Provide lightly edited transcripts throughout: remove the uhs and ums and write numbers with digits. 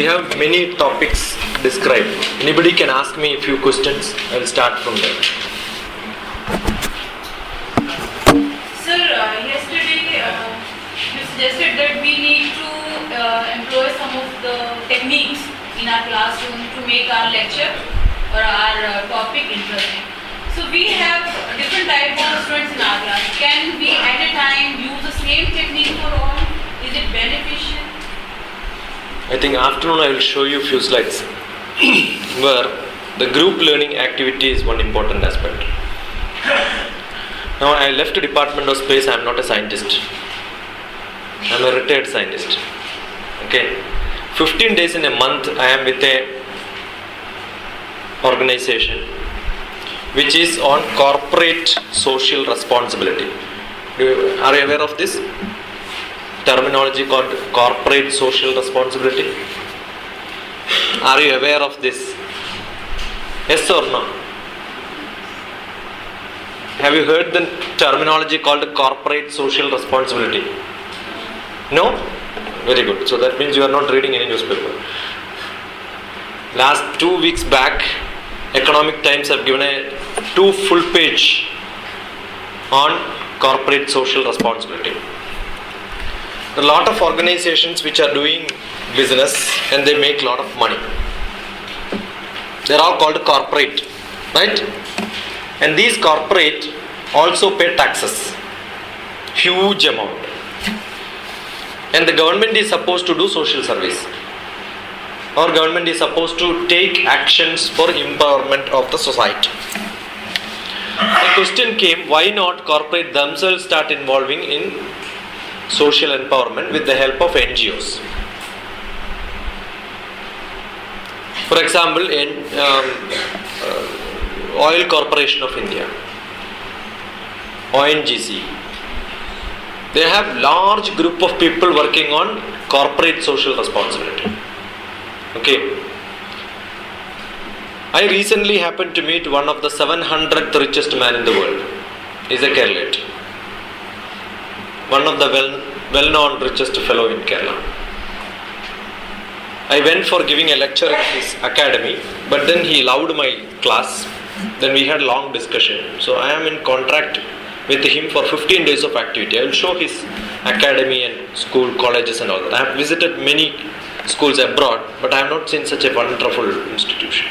have many topics described. Anybody can ask me a few questions. I'll start from there. Sir, yesterday you suggested that we need to employ some of the techniques in our classroom to make our lecture or our topic interesting. So we have different types of students in our class. Can we at a time use the same technique for all? Is it beneficial? I think afternoon I will show you a few slides where the group learning activity is one important aspect. Now I left the Department of Space. I am not a scientist. I am a retired scientist. Okay. 15 days in a month I am with a organization which is on corporate social responsibility. Are you aware of this terminology called corporate social responsibility? Are you aware of this? Yes or no? Have you heard the terminology called corporate social responsibility? No? Very good. So that means you are not reading any newspaper. Last 2 weeks back, Economic Times have given a 2 full page on corporate social responsibility. There are a lot of organizations which are doing business and they make a lot of money. They are all called corporate, right? And these corporate also pay taxes, huge amount. And the government is supposed to do social service. Our government is supposed to take actions for empowerment of the society. The question came, why not corporate themselves start involving in social empowerment with the help of NGOs? For example, Oil Corporation of India, ONGC, they have large group of people working on corporate social responsibility. Okay. I recently happened to meet one of the 700th richest man in the world. He's a Kerala. One of the well-known richest fellow in Kerala. I went for giving a lecture at his academy, but then he loved my class. Then we had long discussion. So I am in contract with him for 15 days of activity. I will show his academy and school, colleges and all that. I have visited many schools abroad, but I have not seen such a wonderful institution.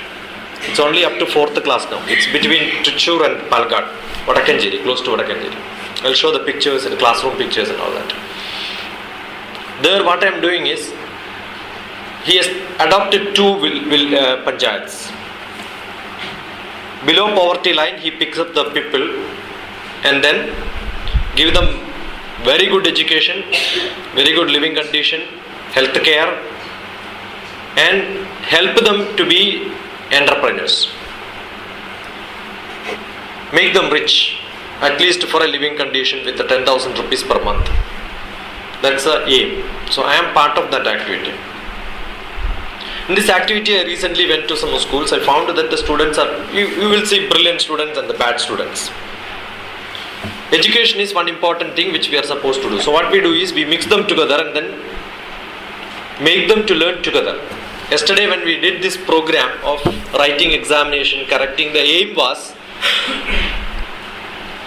It's only up to 4th class now. It's between Trichur and Palgad, Vadakanjeri, close to Vadakanjeri. I'll show the pictures and classroom pictures and all that. There what I am doing is, he has adopted 2 panchayats. Below poverty line, he picks up the people and then give them very good education, very good living condition, health care, and help them to be entrepreneurs. Make them rich, at least for a living condition with the 10,000 rupees per month. That's the aim. So I am part of that activity. In this activity, I recently went to some schools. I found that the students are, you will see brilliant students and the bad students. Education is one important thing which we are supposed to do. So what we do is we mix them together and then make them to learn together. Yesterday when we did this program of writing examination, correcting, the aim was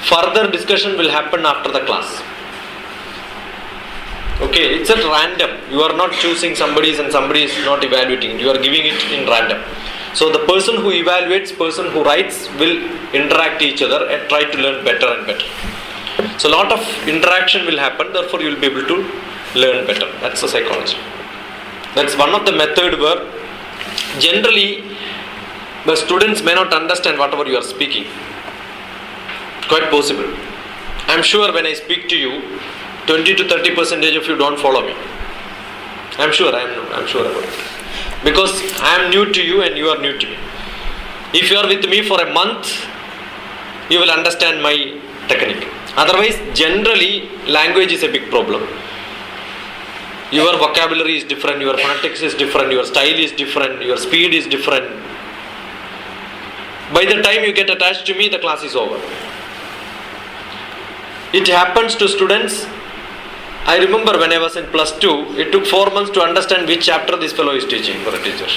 further discussion will happen after the class. Okay, it's at random. You are not choosing somebody's and somebody is not evaluating it. You are giving it in random. So the person who evaluates, person who writes will interact each other and try to learn better and better. So a lot of interaction will happen, therefore you will be able to learn better. That's the psychology. That's one of the method where generally the students may not understand whatever you are speaking. Quite possible. I am sure when I speak to you, 20 to 30% of you don't follow me. I am sure about it. Because I am new to you and you are new to me. If you are with me for a month, you will understand my technique. Otherwise, generally, language is a big problem. Your vocabulary is different, your phonetics is different, your style is different, your speed is different. By the time you get attached to me, the class is over. It happens to students. I remember when I was in plus 2, it took 4 months to understand which chapter this fellow is teaching for a teacher.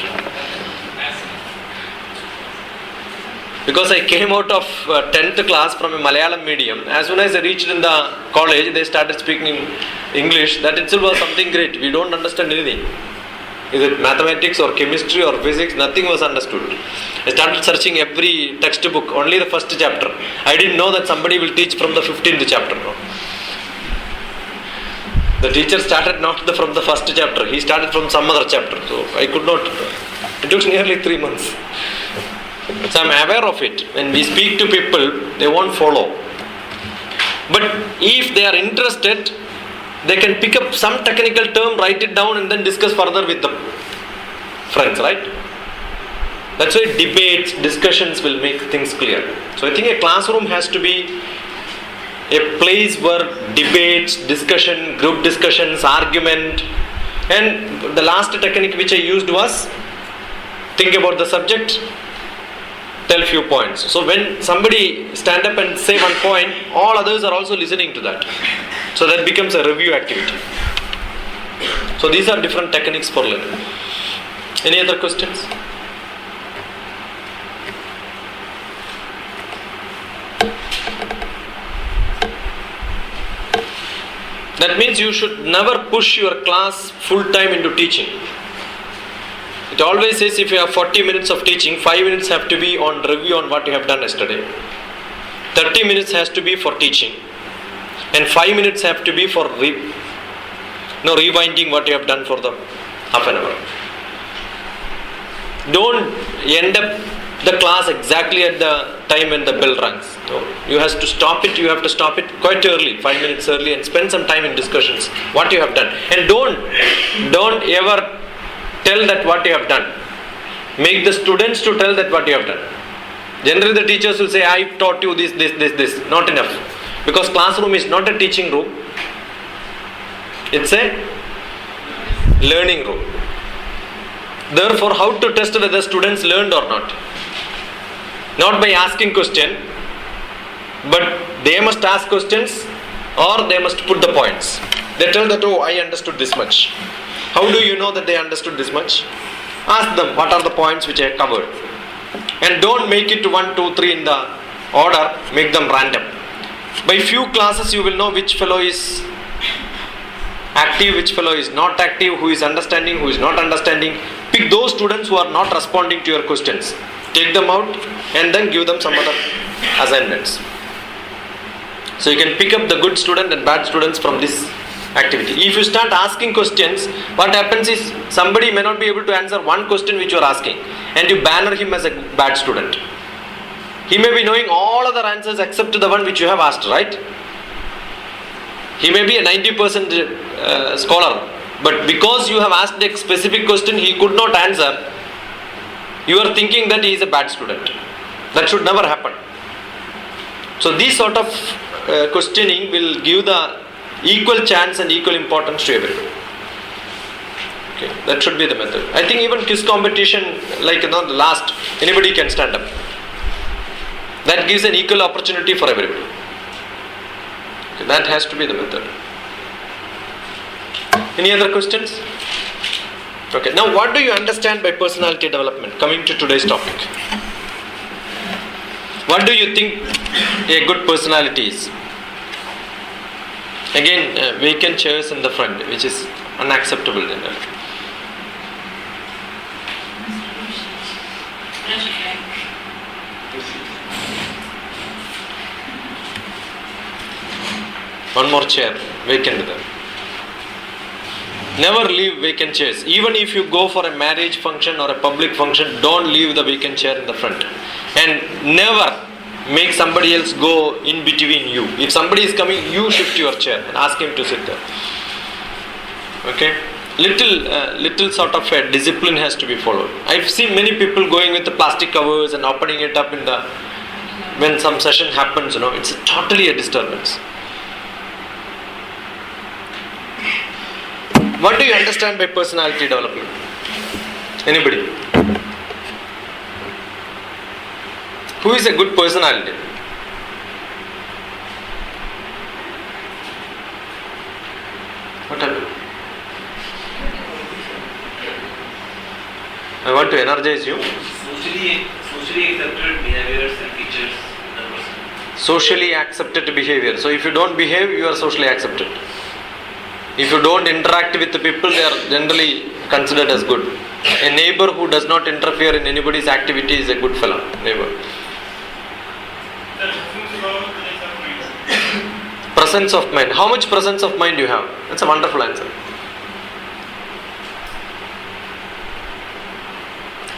Because I came out of 10th class from a Malayalam medium. As soon as I reached in the college, they started speaking English. That itself was something great. We don't understand anything. Is it mathematics or chemistry or physics? Nothing was understood. I started searching every textbook, only the first chapter. I didn't know that somebody will teach from the 15th chapter. No? The teacher started not from the first chapter. He started from some other chapter. So I could not. It took nearly 3 months. So I am aware of it. When we speak to people, they won't follow. But if they are interested, they can pick up some technical term, write it down, and then discuss further with the friends, right? That's why debates, discussions will make things clear. So I think a classroom has to be a place where debates, discussion, group discussions, argument, and the last technique which I used was think about the subject, tell few points. So when somebody stand up and say one point, all others are also listening to that. So that becomes a review activity. So these are different techniques for learning. Any other questions? That means you should never push your class full time into teaching. It always says if you have 40 minutes of teaching, 5 minutes have to be on review on what you have done yesterday. 30 minutes has to be for teaching. And 5 minutes have to be for rewinding what you have done for the half an hour. Don't end up the class exactly at the time when the bell rings. So you have to stop it. You have to stop it quite early, 5 minutes early, and spend some time in discussions what you have done. And don't ever tell that what you have done. Make the students to tell that what you have done. Generally the teachers will say, I taught you this. Not enough. Because classroom is not a teaching room. It's a learning room. Therefore, how to test whether students learned or not? Not by asking question, but they must ask questions or they must put the points. They tell that, oh, I understood this much. How do you know that they understood this much? Ask them, what are the points which I covered? And don't make it 1, 2, 3 in the order, make them random. By few classes you will know which fellow is active, which fellow is not active, who is understanding, who is not understanding. Pick those students who are not responding to your questions. Take them out and then give them some other assignments. So you can pick up the good student and bad students from this activity. If you start asking questions, what happens is somebody may not be able to answer one question which you are asking and you banner him as a bad student. He may be knowing all other answers except the one which you have asked, right? He may be a 90% scholar, but because you have asked a specific question he could not answer, you are thinking that he is a bad student. That should never happen. So this sort of questioning will give the equal chance and equal importance to everybody. Okay, that should be the method. I think even quiz competition, like the last, anybody can stand up. That gives an equal opportunity for everybody. Okay, that has to be the method. Any other questions? Okay, now what do you understand by personality development? Coming to today's topic. What do you think a good personality is? Again, vacant chairs in the front, which is unacceptable generally. One more chair, vacant there. Never leave vacant chairs. Even if you go for a marriage function or a public function, don't leave the vacant chair in the front. And never make somebody else go in between you. If somebody is coming, you shift your chair and ask him to sit there. Okay? Little sort of a discipline has to be followed. I've seen many people going with the plastic covers and opening it up in the when some session happens, it's totally a disturbance. What do you understand by personality development? Anybody? Who is a good personality? I want to energize you. Socially accepted behaviors and features in the person. Socially accepted behavior. So if you don't behave, you are socially accepted. If you don't interact with the people, they are generally considered as good. A neighbor who does not interfere in anybody's activity is a good fellow. Neighbor. Presence of mind. How much presence of mind you have? That's a wonderful answer.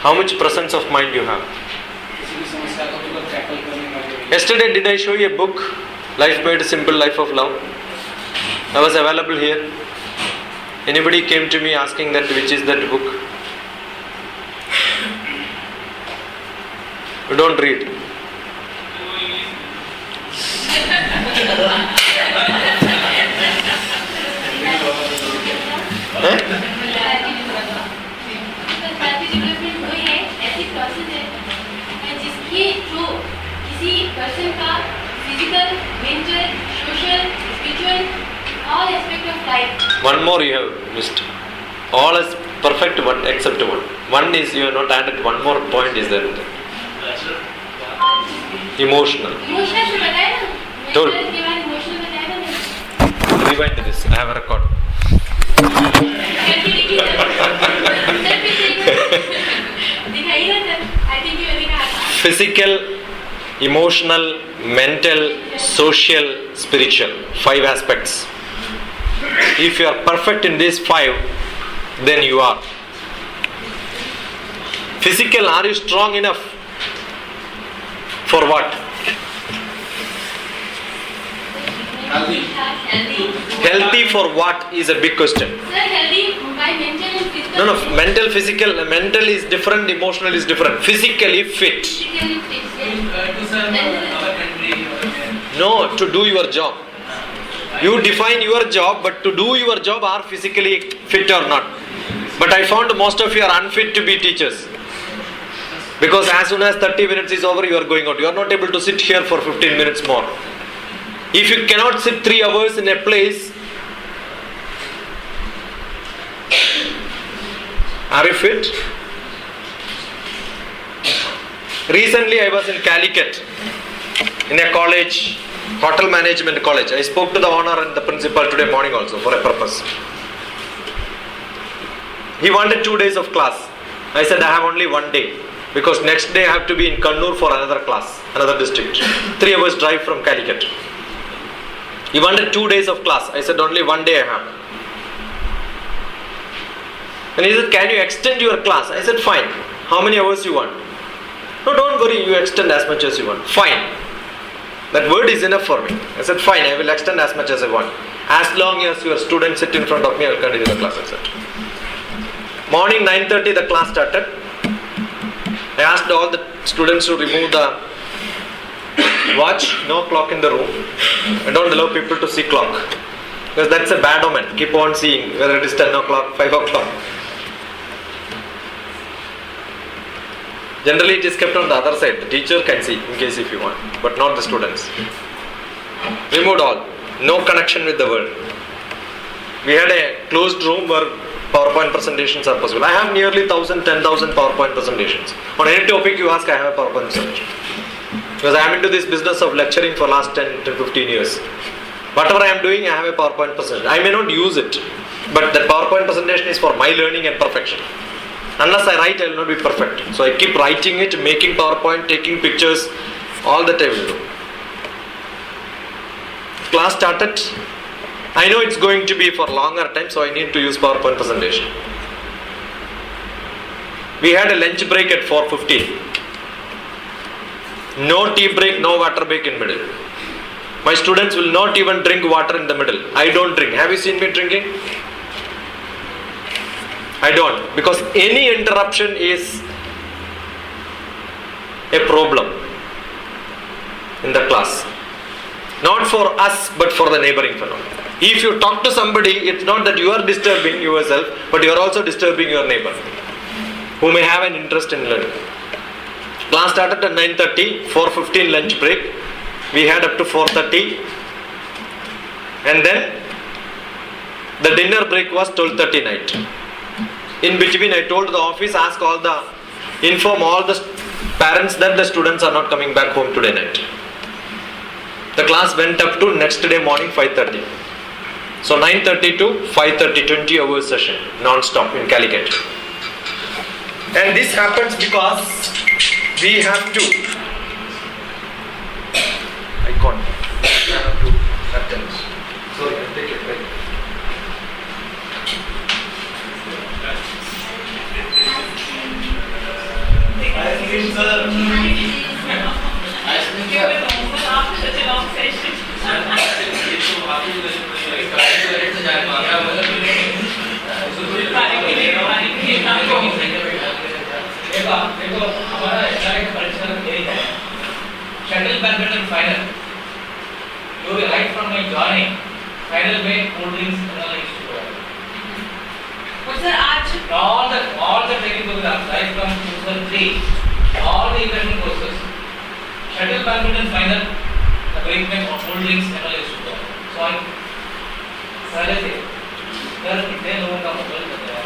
How much presence of mind you have? Yesterday did I show you a book, Life Made Simple, Life of Love? I was available here. Anybody came to me asking that which is that book? You don't read. Person का physical, mental, social, spiritual, all aspect of life. One more you have missed. All is perfect, but except one. One is you have not added. One more point is there. Emotional. Emotional से बताया ना? Told. Mental के बाद emotional बताया ना मैंने? Rewind this. I have a record. करके देखिए सर पे दिखाइए ना सर. I think ये मैंने कहा था. Physical, emotional, mental, social, spiritual. 5 aspects. If you are perfect in these 5, then you are. Physical, are you strong enough? For what? Healthy. Healthy for what is a big question. Sir, healthy by mental and physical. No, mental, physical, mental is different, emotional is different. Physically fit. Physically fit. No, to do your job. You define your job, but to do your job are physically fit or not. But I found most of you are unfit to be teachers. Because as soon as 30 minutes is over, you are going out. You are not able to sit here for 15 minutes more. If you cannot sit 3 hours in a place, are you fit? Recently I was in Calicut in a college, hotel management college. I spoke to the owner and the principal today morning also for a purpose. He wanted 2 days of class. I said I have only 1 day because next day I have to be in Kannur for another class, another district. 3 hours drive from Calicut. He wanted 2 days of class. I said only 1 day I have. And he said, can you extend your class? I said fine. How many hours you want? No, don't worry, you extend as much as you want. Fine. That word is enough for me. I said fine, I will extend as much as I want. As long as your students sit in front of me, I will continue the class, I said. Morning 9:30 the class started. I asked all the students to remove the watch, no clock in the room. I don't allow people to see clock. Because that's a bad omen. Keep on seeing whether it is 10 o'clock, 5 o'clock. Generally it is kept on the other side. The teacher can see in case if you want, but not the students. Removed all. No connection with the world. We had a closed room where PowerPoint presentations are possible. I have nearly 10,000 PowerPoint presentations. On any topic you ask, I have a PowerPoint presentation. Because I am into this business of lecturing for last 10 to 15 years. Whatever I am doing, I have a PowerPoint presentation. I may not use it, but that PowerPoint presentation is for my learning and perfection. Unless I write, I will not be perfect. So I keep writing it, making PowerPoint, taking pictures, all that I will do. Class started. I know it's going to be for longer time, so I need to use PowerPoint presentation. We had a lunch break at 4:15. No tea break, no water break in middle. My students will not even drink water in the middle. I don't drink. Have you seen me drinking? I don't. Because any interruption is a problem in the class. Not for us, but for the neighboring fellow. If you talk to somebody, it's not that you are disturbing yourself, but you are also disturbing your neighbor, who may have an interest in learning. Class started at 9:30, 4:15 lunch break. We had up to 4:30. And then the dinner break was 12:30 night. In between, I told the office, inform all the parents that the students are not coming back home today night. The class went up to next day morning 5:30. So 9:30 to 5:30, 20 hours session, non-stop in Calicut. And this happens because we have to, I have to attend. Sorry, I'll take it back. After such a long session. देखो हमारा direct परीक्षा यही है shuttle badminton final you will write from my joining final में cold drinks बनाना issue हुआ But sir, आज all the training programs right from 2003 all the international courses shuttle badminton final the break में cold drinks बनाना issue हुआ so I सारे थे sir कितने लोगों का मोबाइल बता है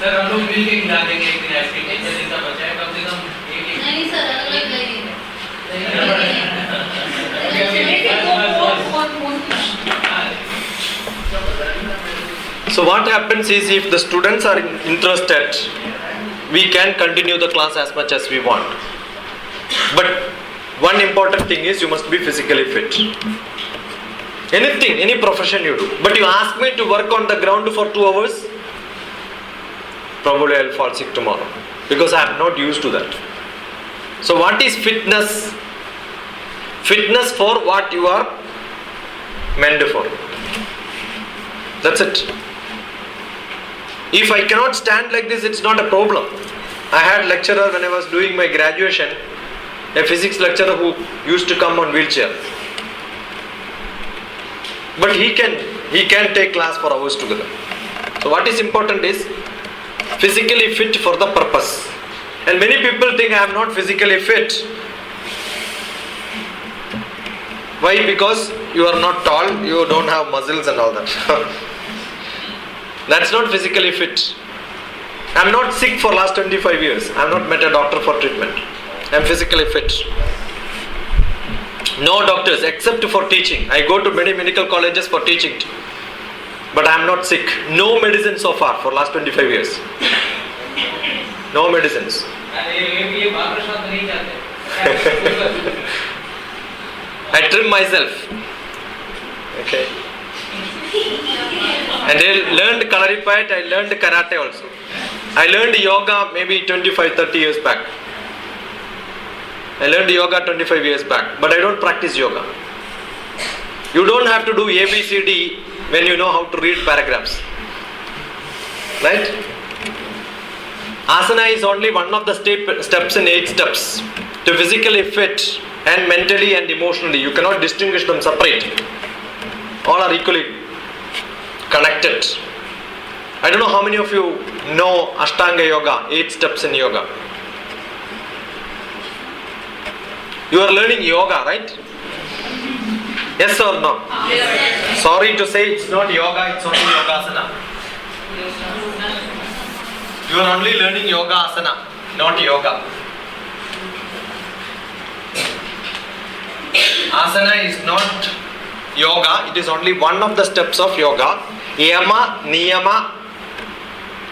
सर हम लोग मिल के खिला देंगे एक दिन आइसक्रीम जैसे जितना बचा है कम से कम एक नहीं सर अलग लगेगा So what happens is, if the students are interested, we can continue the class as much as we want. But one important thing is, you must be physically fit. Anything, any profession you do. But you ask me to work on the ground for 2 hours, probably I'll fall sick tomorrow, because I am not used to that. So what is fitness? Fitness for what you are meant for. That's it. If I cannot stand like this, it's not a problem. I had lecturer when I was doing my graduation, a physics lecturer who used to come on wheelchair. But he can take class for hours together. So what is important is physically fit for the purpose. And many people think I am not physically fit. Why? Because you are not tall, you don't have muscles and all that. That's not physically fit. I am not sick for last 25 years. I have not met a doctor for treatment. I am physically fit. No doctors except for teaching. I go to many medical colleges for teaching. But I am not sick. No medicine so far for last 25 years. No medicines. ये Babar shot नहीं जाते I trim myself. Okay. And I learned Kalaripayat, I learned karate also. I learned yoga maybe 25-30 years back. I learned yoga 25 years back, but I don't practice yoga. You don't have to do ABCD when you know how to read paragraphs. Right? Asana is only one of the steps in 8 steps. To physically fit and mentally and emotionally, you cannot distinguish them separate. All are equally connected. I don't know how many of you know Ashtanga Yoga, 8 steps in yoga. You are learning yoga, right? Yes or no? Yes. Sorry to say, it's not yoga, it's only yogasana. You are only learning yoga asana, not yoga. Asana is not yoga, it is only one of the steps of yoga. Yama, niyama,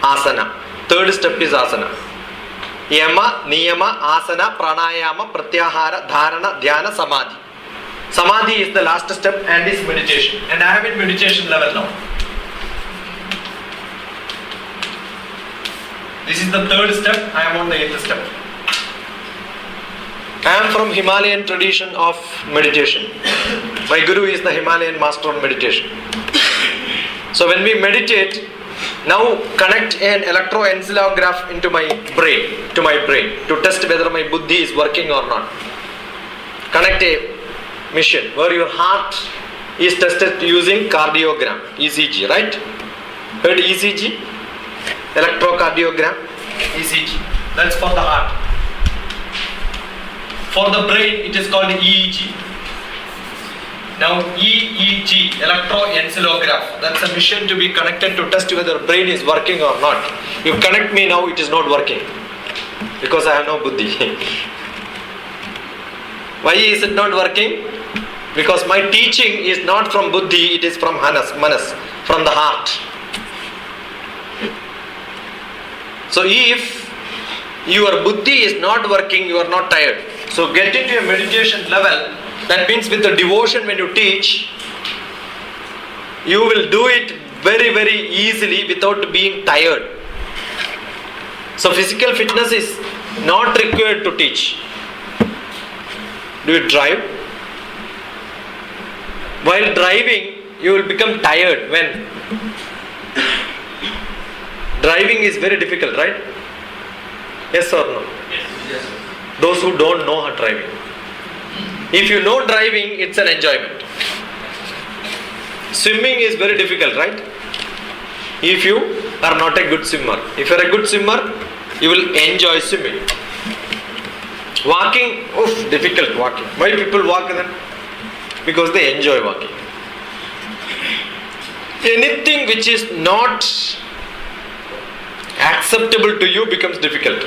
asana. Third step is asana. Yama, niyama, asana, pranayama, pratyahara, dharana, dhyana, samadhi. Samadhi is the last step and is meditation. And I am in meditation level now. This is the third step, I am on the 8th step. I am from Himalayan tradition of meditation. My guru is the Himalayan master of meditation. So when we meditate, now connect an electroencephalograph into my brain, to test whether my buddhi is working or not. Connect a machine where your heart is tested using cardiogram, ECG, right? Heard ECG? Electrocardiogram, ECG. That's for the heart. For the brain, it is called EEG. Now EEG, electroencephalograph. That's a mission to be connected to test whether brain is working or not. You connect me now, it is not working because I have no buddhi. Why is it not working? Because my teaching is not from buddhi, it is from manas, from the heart. So if your buddhi is not working, you are not tired. So get into a meditation level. That means with the devotion when you teach, you will do it very, very easily without being tired. So physical fitness is not required to teach. Do you drive? While driving, you will become tired. When? Driving is very difficult, right? Yes or no? Yes. Those who don't know how driving. If you know driving, it's an enjoyment. Swimming is very difficult, right? If you are not a good swimmer. If you are a good swimmer, you will enjoy swimming. Walking, difficult walking. Why people walk then? Because they enjoy walking. Anything which is not acceptable to you becomes difficult.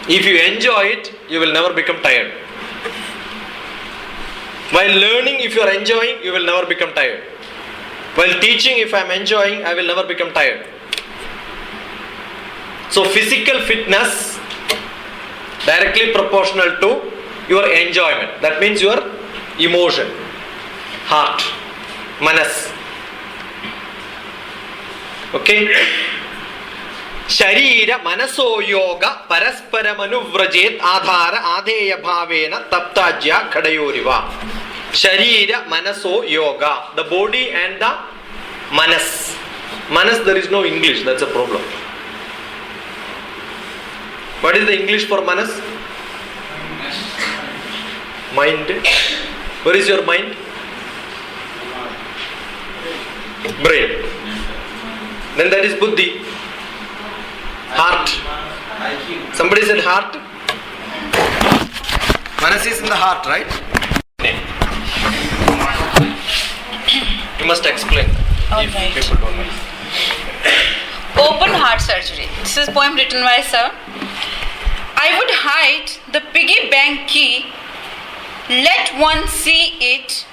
If you enjoy it, you will never become tired. While learning, if you are enjoying, you will never become tired. While teaching, if I am enjoying, I will never become tired. So physical fitness directly proportional to your enjoyment. That means your emotion, heart, manas. Okay? Sharira manaso yoga parasparamanuvrajet adhara adheya bhavena taptajya khadayoriva. Sharira manaso yoga. The body and the manas. Manas, there is no English, that's a problem. What is the English for manas? Mind. Where is your mind? Brain. Then that is buddhi. Heart. Somebody said heart. Manas is in the heart, right? You must explain. If Alright. people don't know. Open heart surgery. This is a poem written by Sir. I would hide the piggy bank key. Let one see it.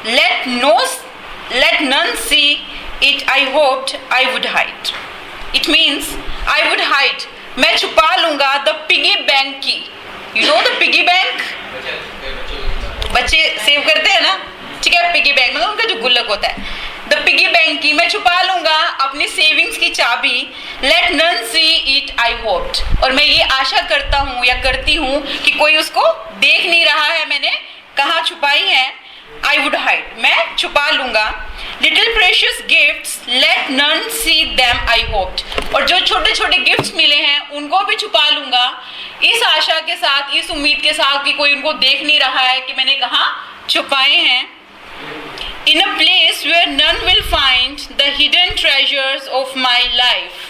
Let none see it. I hoped I would hide. It means I would hide. मैं छुपा लूँगा the piggy bank key. You know the piggy bank? बच्चे save करते हैं ना? ठीक है, piggy bank मतलब उनका जो गुल्लक होता है. द पिगी बैंक की मैं छुपा लूंगा अपनी सेविंग्स की चाबी. Let none see it I hoped. और मैं ये आशा करता हूँ या करती हूँ कि कोई उसको देख नहीं रहा है मैंने कहाँ छुपाई है. आई वुड हाइड, मैं छुपा लूंगा. Little precious gifts let none see them I hoped. और जो छोटे छोटे गिफ्ट्स मिले हैं उनको भी छुपा लूंगा इस आशा के साथ, इस उम्मीद के साथ कि कोई उनको देख नहीं रहा है कि मैंने कहाँ छुपाए हैं. In a place where none will find the hidden treasures of my life.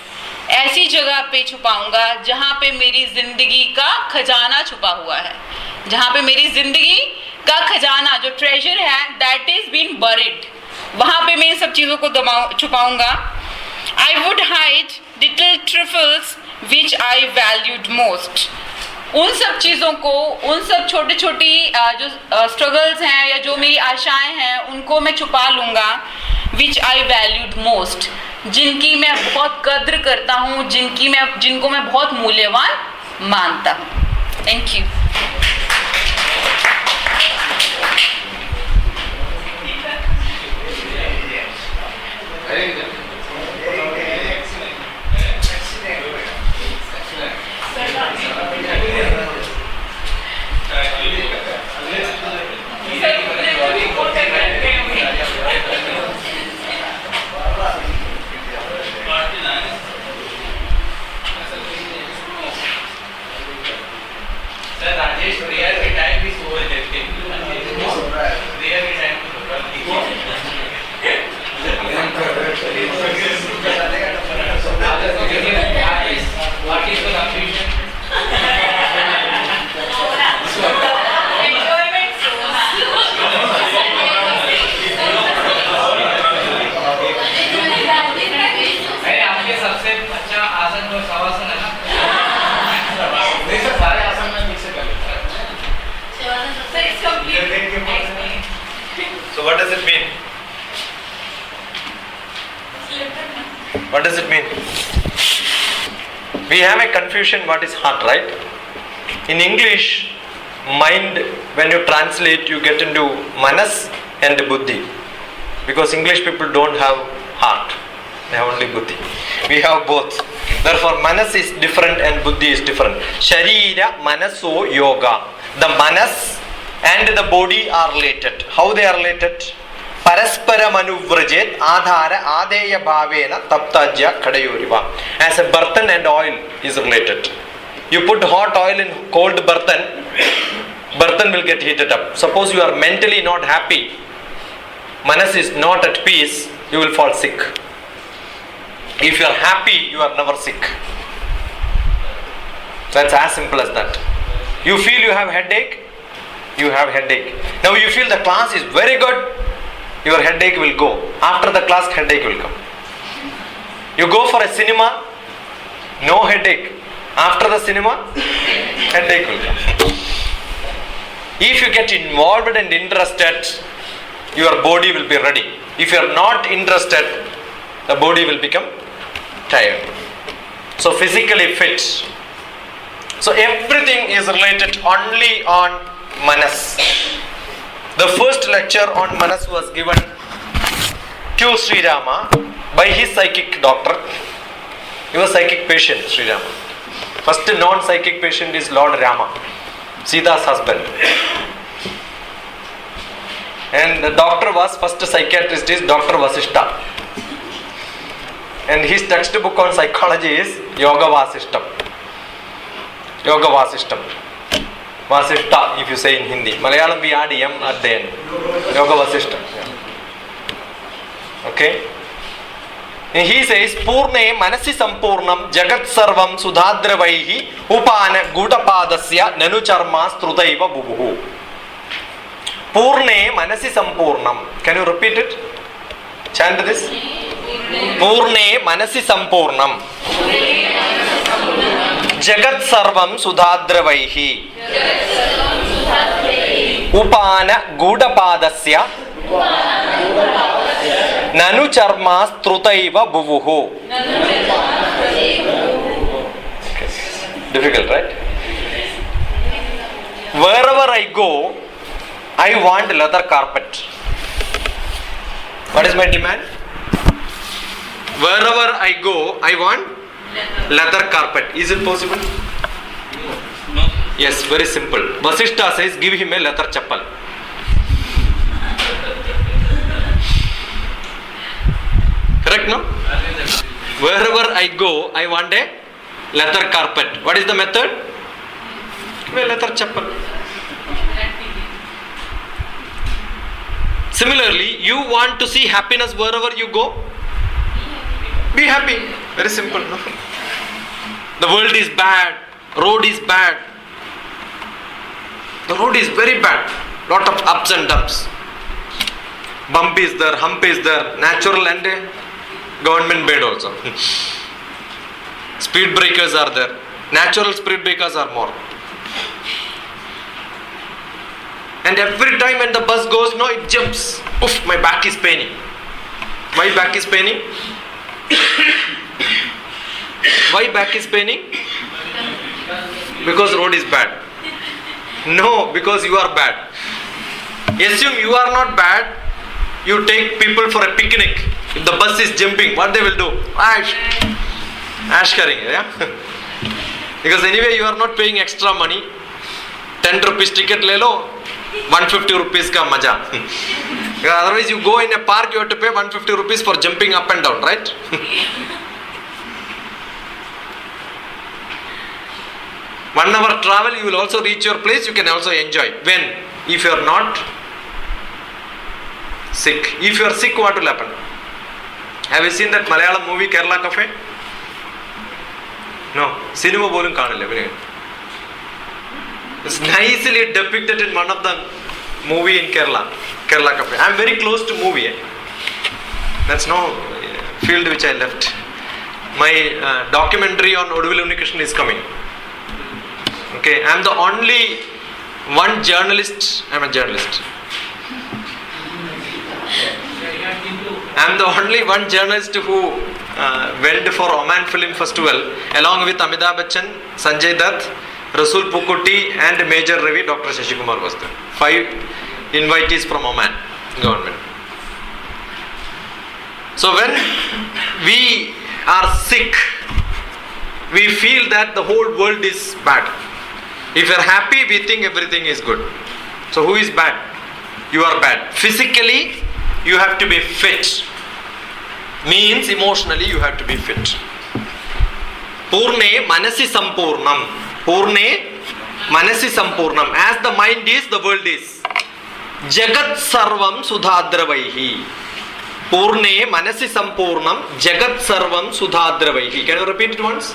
ऐसी जगह पे छुपाऊंगा जहाँ पे मेरी जिंदगी का खजाना छुपा हुआ है. जहाँ पे मेरी जिंदगी का खजाना जो ट्रेजर है that is being buried. वहाँ पे मैं इन सब चीज़ों को छुपाऊंगा. I would hide little trifles which I valued most. उन सब चीज़ों को, उन सब छोटी छोटी जो स्ट्रगल्स हैं या जो मेरी आशाएं हैं उनको मैं छुपा लूँगा. विच आई वैल्यूड मोस्ट, जिनकी मैं बहुत कद्र करता हूँ, जिनको मैं बहुत मूल्यवान मानता हूँ. Thank you. what does it mean? What does it mean? We have a confusion what is heart, right? In English, mind, when you translate, you get into manas and buddhi. Because English people don't have heart, they have only buddhi. We have both. Therefore, manas is different and buddhi is different. Sharira, manaso, yoga. The manas and the body are related. How they are related? Paraspara manuvrajet adhara adeya bhavena taptajya kadayuriva. As a burthen and oil is related. You put hot oil in cold burthen will get heated up. Suppose you are mentally not happy, manas is not at peace, you will fall sick. If you are happy, you are never sick. That's as simple as that. You feel you have headache, you have headache. Now you feel the class is very good, your headache will go. After the class, headache will come. You go for a cinema, no headache. After the cinema, headache will come. If you get involved and interested, your body will be ready. If you are not interested, the body will become tired. So physically fit. So everything is related only on manas. The first lecture on manas was given to Sri Rama by his psychic doctor. He was psychic patient, Sri Rama. First non-psychic patient is Lord Rama, Sita's husband. And the doctor was, first psychiatrist is Dr. Vasishta. And his textbook on psychology is Yoga Vasishtam. Yoga Vasishtam. Vasishta, if you say in Hindi. Malayalam we add M at the end. Yoga Vasishtam. Okay? And he says, Purne manasi sampurnam jagat sarvam sudhadravaihi upana gudapadasya nanucharma strudaiva bubuhu. Purne manasi sampurnam. Can you repeat it? Chant this. Purne manasi sampurnam. Jagat sarvam sudhadravaihi upana gudapadasya nanu charma strutaiva buvuhu. Difficult, right? Wherever I go, I want leather carpet. What is my demand? Wherever I go, I want leather carpet. Is it possible? No. Yes, very simple. Vasishta says, give him a leather chappal. Correct, no? Wherever I go, I want a leather carpet. What is the method? Give a leather chappal. Similarly, you want to see happiness wherever you go? Be happy. Very simple, no? The world is bad. Road is bad. The road is very bad. Lot of ups and downs. Bump is there, hump is there. Natural and government made also. Speed breakers are there. Natural speed breakers are more. And every time when the bus goes, no, it jumps. Oof, my back is paining. Why back is paining? Why back is paining? Because road is bad. No, because you are bad. Assume you are not bad. You take people for a picnic. If the bus is jumping, what they will do? Ash karenge, yeah? Because anyway you are not paying extra money. 10 rupees ticket le lo, 150 rupees ka maja. Otherwise you go in a park, you have to pay 150 rupees for jumping up and down, right? 1 hour travel, you will also reach your place, you can also enjoy. When? If you are not sick. If you are sick, what will happen? Have you seen that Malayalam movie Kerala Cafe? No. Cinema bolum kanilla. It's nicely depicted in one of the movie in Kerala Cafe. I am very close to movie. That's no field which I left. My documentary on Oduvil Unikrishnan is coming. Okay, I am the only one journalist. I am a journalist. I am the only one journalist who went for Oman Film Festival along with Amitabh Bachchan, Sanjay Dutt, Rasul Pukutti and Major Ravi. Dr. Shashikumar was there. 5 invitees from Oman government. So when we are sick, we feel that the whole world is bad. If you are happy, we think everything is good. So who is bad? You are bad. Physically, you have to be fit. Means emotionally, you have to be fit. Purne manasi sampurnam. Purne manasi sampurnam. As the mind is, the world is. Jagat sarvam sudhadravaihi. Purne manasi sampurnam. Jagat sarvam sudhadravaihi. Can you repeat it once?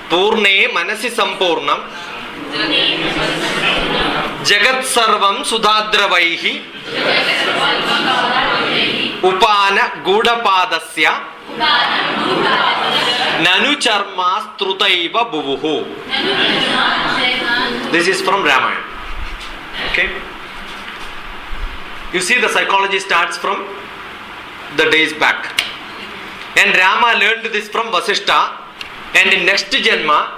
Purne manasi sampurnam. Jagat sarvam sudhadravaihi. Upana gudapadasya. Nanu charma strutaiva buvuhu. This is from Ramayana. Okay. You see, the psychology starts from the days back. And Rama learned this from Vasishtha. And in next Janma,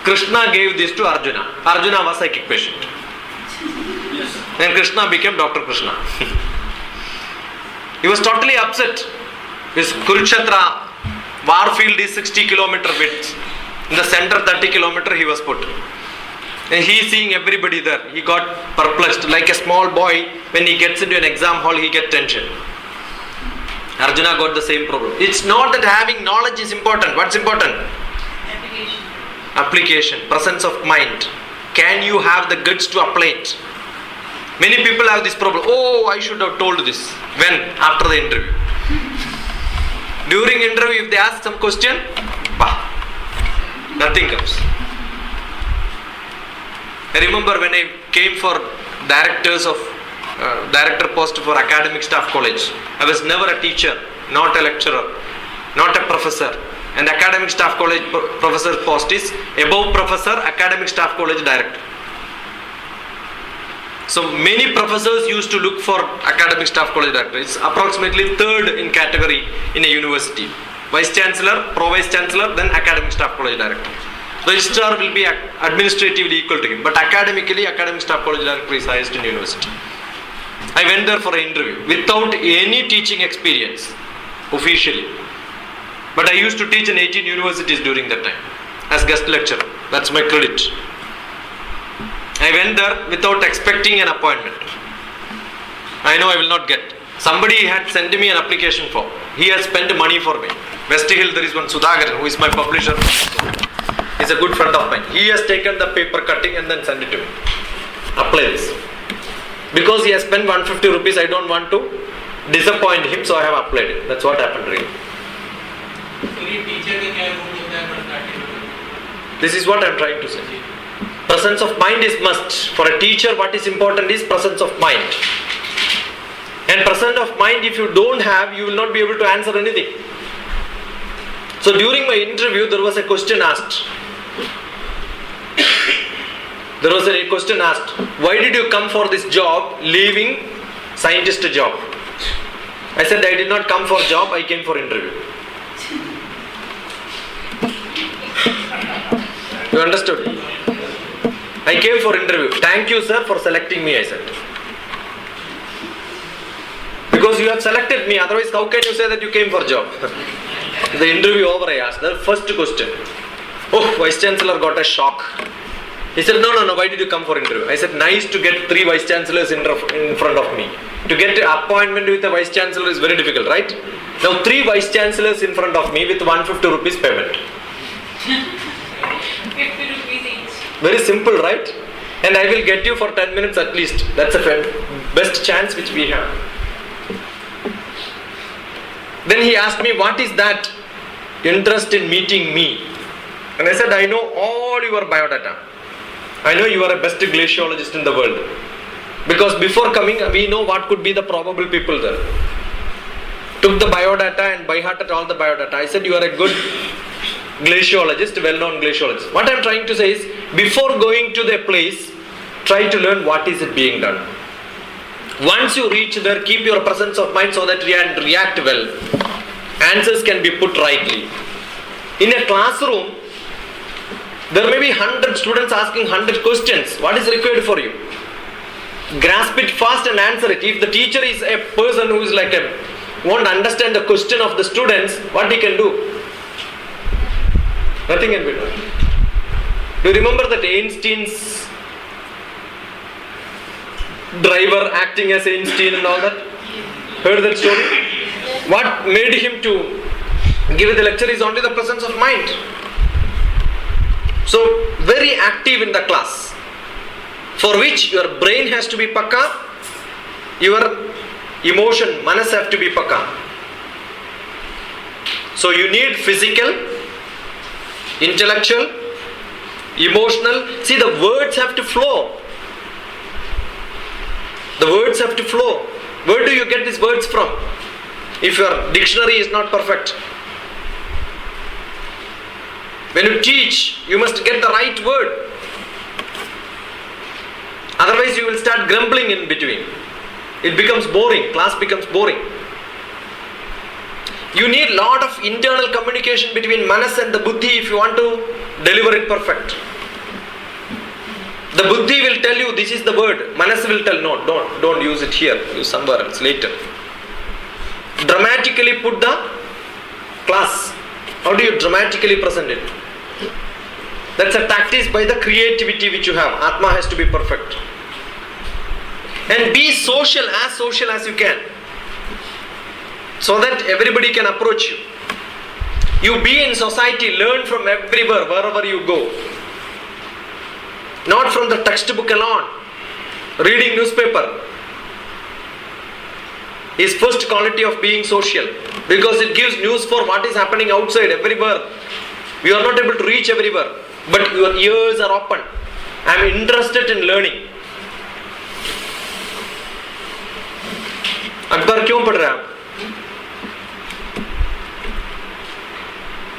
Krishna gave this to Arjuna. Arjuna was psychic patient. And Krishna became Dr. Krishna. He was totally upset. His Kurukshetra war field is 60 km width. In the center 30 km he was put. And he is seeing everybody there. He got perplexed. Like a small boy, when he gets into an exam hall, he gets tension. Arjuna got the same problem. It's not that having knowledge is important. What's important? Application. Presence of mind. Can you have the guts to apply it? Many people have this problem. Oh, I should have told this. When? After the interview. During interview, if they ask some question, nothing comes. I remember when I came for director post for academic staff college. I was never a teacher, not a lecturer, not a professor. And academic staff college professor post is above professor, academic staff college director. So many professors used to look for academic staff college director. It's approximately third in category in a university. Vice Chancellor, Pro Vice Chancellor, then academic staff college director. Registrar will be administratively equal to him. But academically, academic staff college director is highest in university. I went there for an interview without any teaching experience officially. But I used to teach in 18 universities during that time as guest lecturer. That's my credit. I went there without expecting an appointment. I know I will not get. Somebody had sent me an application form. He has spent money for me. West Hill, there is one Sudhagaran who is my publisher. He's a good friend of mine. He has taken the paper cutting and then sent it to me. Apply this. Because he has spent 150 rupees, I don't want to disappoint him, so I have applied it. That's what happened really. This is what I am trying to say. Presence of mind is must. For a teacher, what is important is presence of mind. And presence of mind, if you don't have, you will not be able to answer anything. So during my interview, there was a question asked. Why did you come for this job, leaving scientist job? I said, I did not come for job, I came for interview. You understood? I came for interview. Thank you, sir, for selecting me, I said. Because you have selected me, otherwise how can you say that you came for job? The interview over, I asked the first question. Oh, Vice Chancellor got a shock. He said, no, why did you come for interview? I said, nice to get 3 Vice Chancellors in front of me. To get an appointment with a Vice Chancellor is very difficult, right? Now 3 Vice Chancellors in front of me with 150 rupees payment. 50 rupees each. Very simple, right? And I will get you for 10 minutes at least. That's the best chance which we have. Then he asked me, what is that interest in meeting me? And I said, I know all your biodata. I know you are a best glaciologist in the world. Because before coming, we know what could be the probable people there. Took the biodata and by hearted all the biodata. I said, you are a good glaciologist, well-known glaciologist. What I am trying to say is, before going to the place, try to learn what is it being done. Once you reach there, keep your presence of mind so that you can react well. Answers can be put rightly. In a classroom, there may be 100 students asking 100 questions. What is required for you? Grasp it fast and answer it. If the teacher is a person who is like won't understand the question of the students, what he can do? Nothing can be done. Do you remember that Einstein's driver acting as Einstein and all that? Heard that story? What made him to give the lecture is only the presence of mind. So, very active in the class. For which your brain has to be pakka, your emotion, manas have to be pakka. So you need physical, intellectual, emotional. See, the words have to flow. The words have to flow. Where do you get these words from? If your dictionary is not perfect. When you teach, you must get the right word. Otherwise you will start grumbling in between. It becomes boring. Class becomes boring. You need lot of internal communication between manas and the buddhi if you want to deliver it perfect. The buddhi will tell you this is the word. Manas will tell no, don't use it here. Use somewhere else later. Dramatically put the class. How do you dramatically present it? That's a tactics by the creativity which you have. Atma has to be perfect. And be social as you can. So that everybody can approach you. You be in society, learn from everywhere, wherever you go. Not from the textbook alone. Reading newspaper is first quality of being social. Because it gives news for what is happening outside, everywhere. You are not able to reach everywhere. But your ears are open. I am interested in learning. अखबार क्यों पढ़ रहे हैं आप?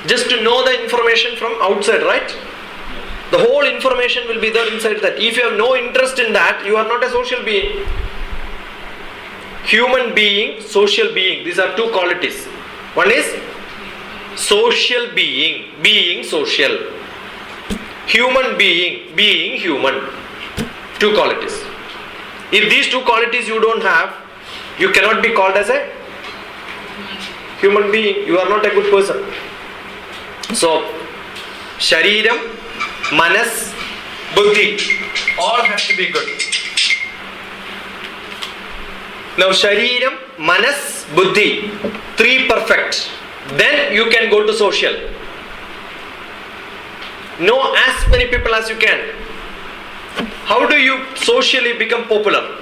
Just to know the information from outside, right? The whole information will be there inside that. If you have no interest in that, you are not a social being. Human being, social being. These are two qualities. One is social being, being social. Human being, being human. Two qualities. If these two qualities you don't have, you cannot be called as a human being. You are not a good person. So, Shariram, Manas, Buddhi, all have to be good. Now, Shariram, Manas, Buddhi, three perfect. Then you can go to social. Know as many people as you can. How do you socially become popular?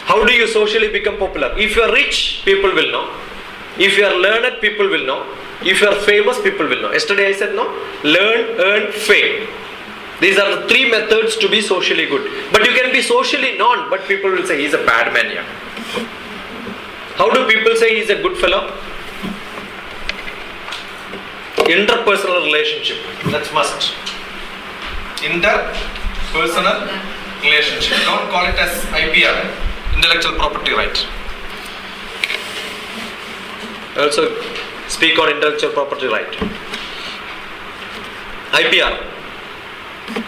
How do you socially become popular? If you are rich, people will know. If you are learned, people will know. If you are famous, people will know. Yesterday I said no. Learn, earn, fame. These are the three methods to be socially good. But you can be socially known, but people will say he is a bad man. Yeah. How do people say he is a good fellow? Interpersonal relationship. That's must. Interpersonal relationship. Don't call it as IPR. Intellectual property right. I also speak on intellectual property right. IPR.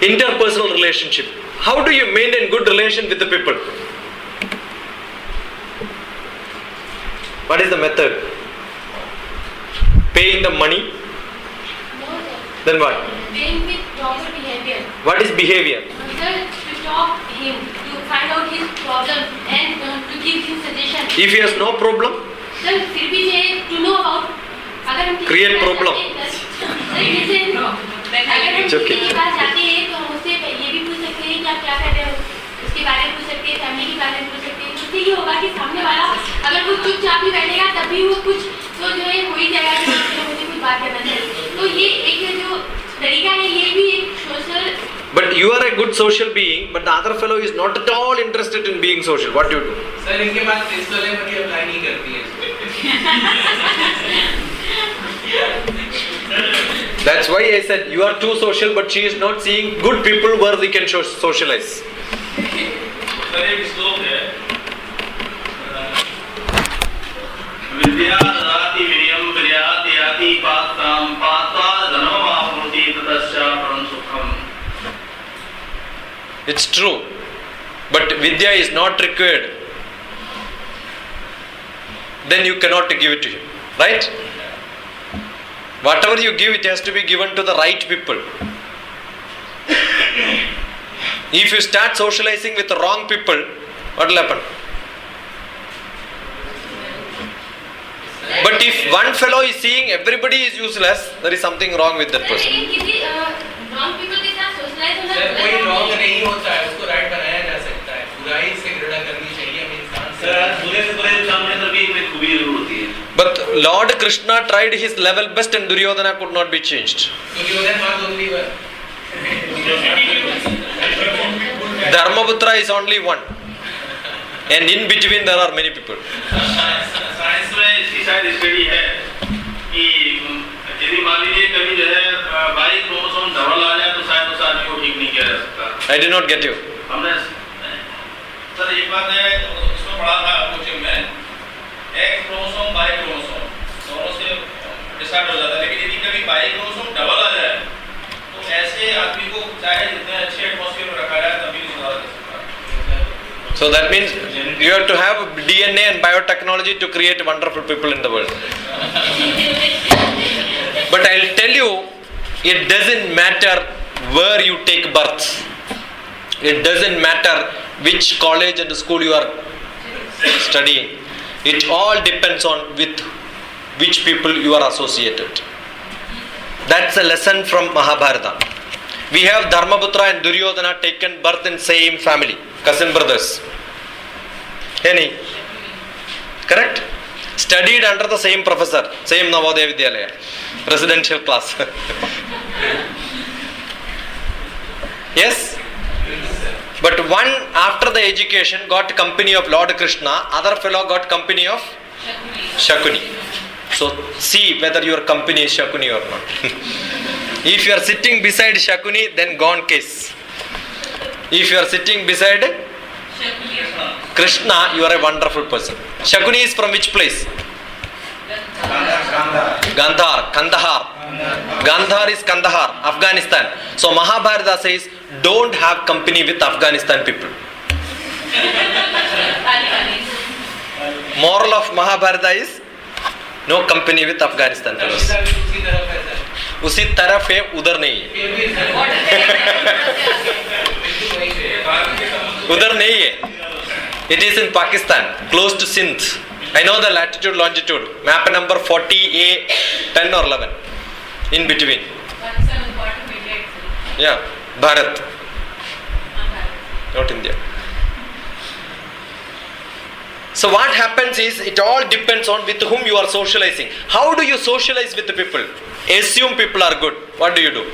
Interpersonal relationship. How do you maintain good relation with the people? What is the method? Paying the money? No, sir. Then what? Paying with proper behavior. What is behavior? Sir, to talk him, to find out his problem and to give him suggestion. If he has no problem, sir फिर भी ये to know about अगर हम Create problem. Sir जैसे अगर हम It's okay. किसी के पास जाते हैं तो हम उससे ये भी पूछ सकते हैं कि आप क्या कर रहे हो, उसके बारे में पूछ सकते हैं, फैमिली के बारे में पूछ सकते हैं. उससे ये होगा कि सामने वाला अगर वो चुपचाप ही बैठेगा तभी वो कुछ तो जो है हो ही जाएगा कि मुझे कुछ बात करना चाहिए. तो ये एक जो तरीका है ये भी एक social. but you are a good social being, but the other fellow is not at all interested in being social. What do you do? Sir इनके पास पिस्तौल है मगर अप्लाई नहीं करती है. That's why I said you are too social, but she is not seeing good people where we can socialize. Sir एक श्लोक है विद्या ददाति विनयं विनयाति याति पात्रां पात्वा धनमवाप्नोति ततश्च परं सुखम्. It's true, but Vidya is not required. Then you cannot give it to him, right? Whatever you give, it has to be given to the right people. If you start socializing with the wrong people, what will happen? But if one fellow is seeing everybody is useless, there is something wrong with that person. wrong people के साथ socialize होना sir कोई wrong नहीं होता है, उसको right बनाया जा सकता है. बुराई से घृणा करनी चाहिए हमें इंसान से. सर बुरे से बुरे काम में तो भी एक खूबी जरूर होती है. But Lord Krishna tried his level best and Duryodhana could not be changed. Duryodhana was only one. Dharmaputra is only one. And in between there are many people. Science में इसकी शायद स्टडी है कि यदि मान लीजिए कभी जो है बाई क्रोमोसोम डबल आ जाए तो शायद उस आदमी को ठीक नहीं किया जा सकता. I did not get you. हमने सर एक बात है इसमें पढ़ा था कोचिंग में एक्स क्रोमोसोम बाई क्रोमोसोम दोनों से डिसाइड हो जाता है, लेकिन यदि कभी बाई क्रोमोसोम डबल आ जाए तो ऐसे आदमी को चाहे जितने अच्छे एटमॉस्फेयर में रखा जाए तभी नहीं सुधार कर सकता. So that means you have to have DNA and biotechnology to create wonderful people in the world. But I'll tell you, it doesn't matter where you take birth. It doesn't matter which college and school you are studying. It all depends on with which people you are associated. That's a lesson from Mahabharata. We have Dharmaputra and Duryodhana taken birth in same family, cousin brothers. Any? Correct? Studied under the same professor, same Navodaya Vidyalaya, residential class. Yes? But one after the education got company of Lord Krishna, other fellow got company of Shakuni. So see whether your company is Shakuni or not. If you are sitting beside Shakuni, then gone case. If you are sitting beside Krishna, you are a wonderful person. Shakuni is from which place? Gandhar, Kandahar. Gandhar is Kandahar, Afghanistan. So Mahabharata says, don't have company with Afghanistan people. Moral of Mahabharata is, no company with Afghanistan fellows. उसी तरफ है, उधर नहीं है. उधर नहीं है. It is in Pakistan, close to Sindh. I know the latitude, longitude. Map number 40A, 10 or 11. In between. Yeah, Bharat. Not India. So what happens is, it all depends on with whom you are socializing. How do you socialize with the people? Assume people are good. What do?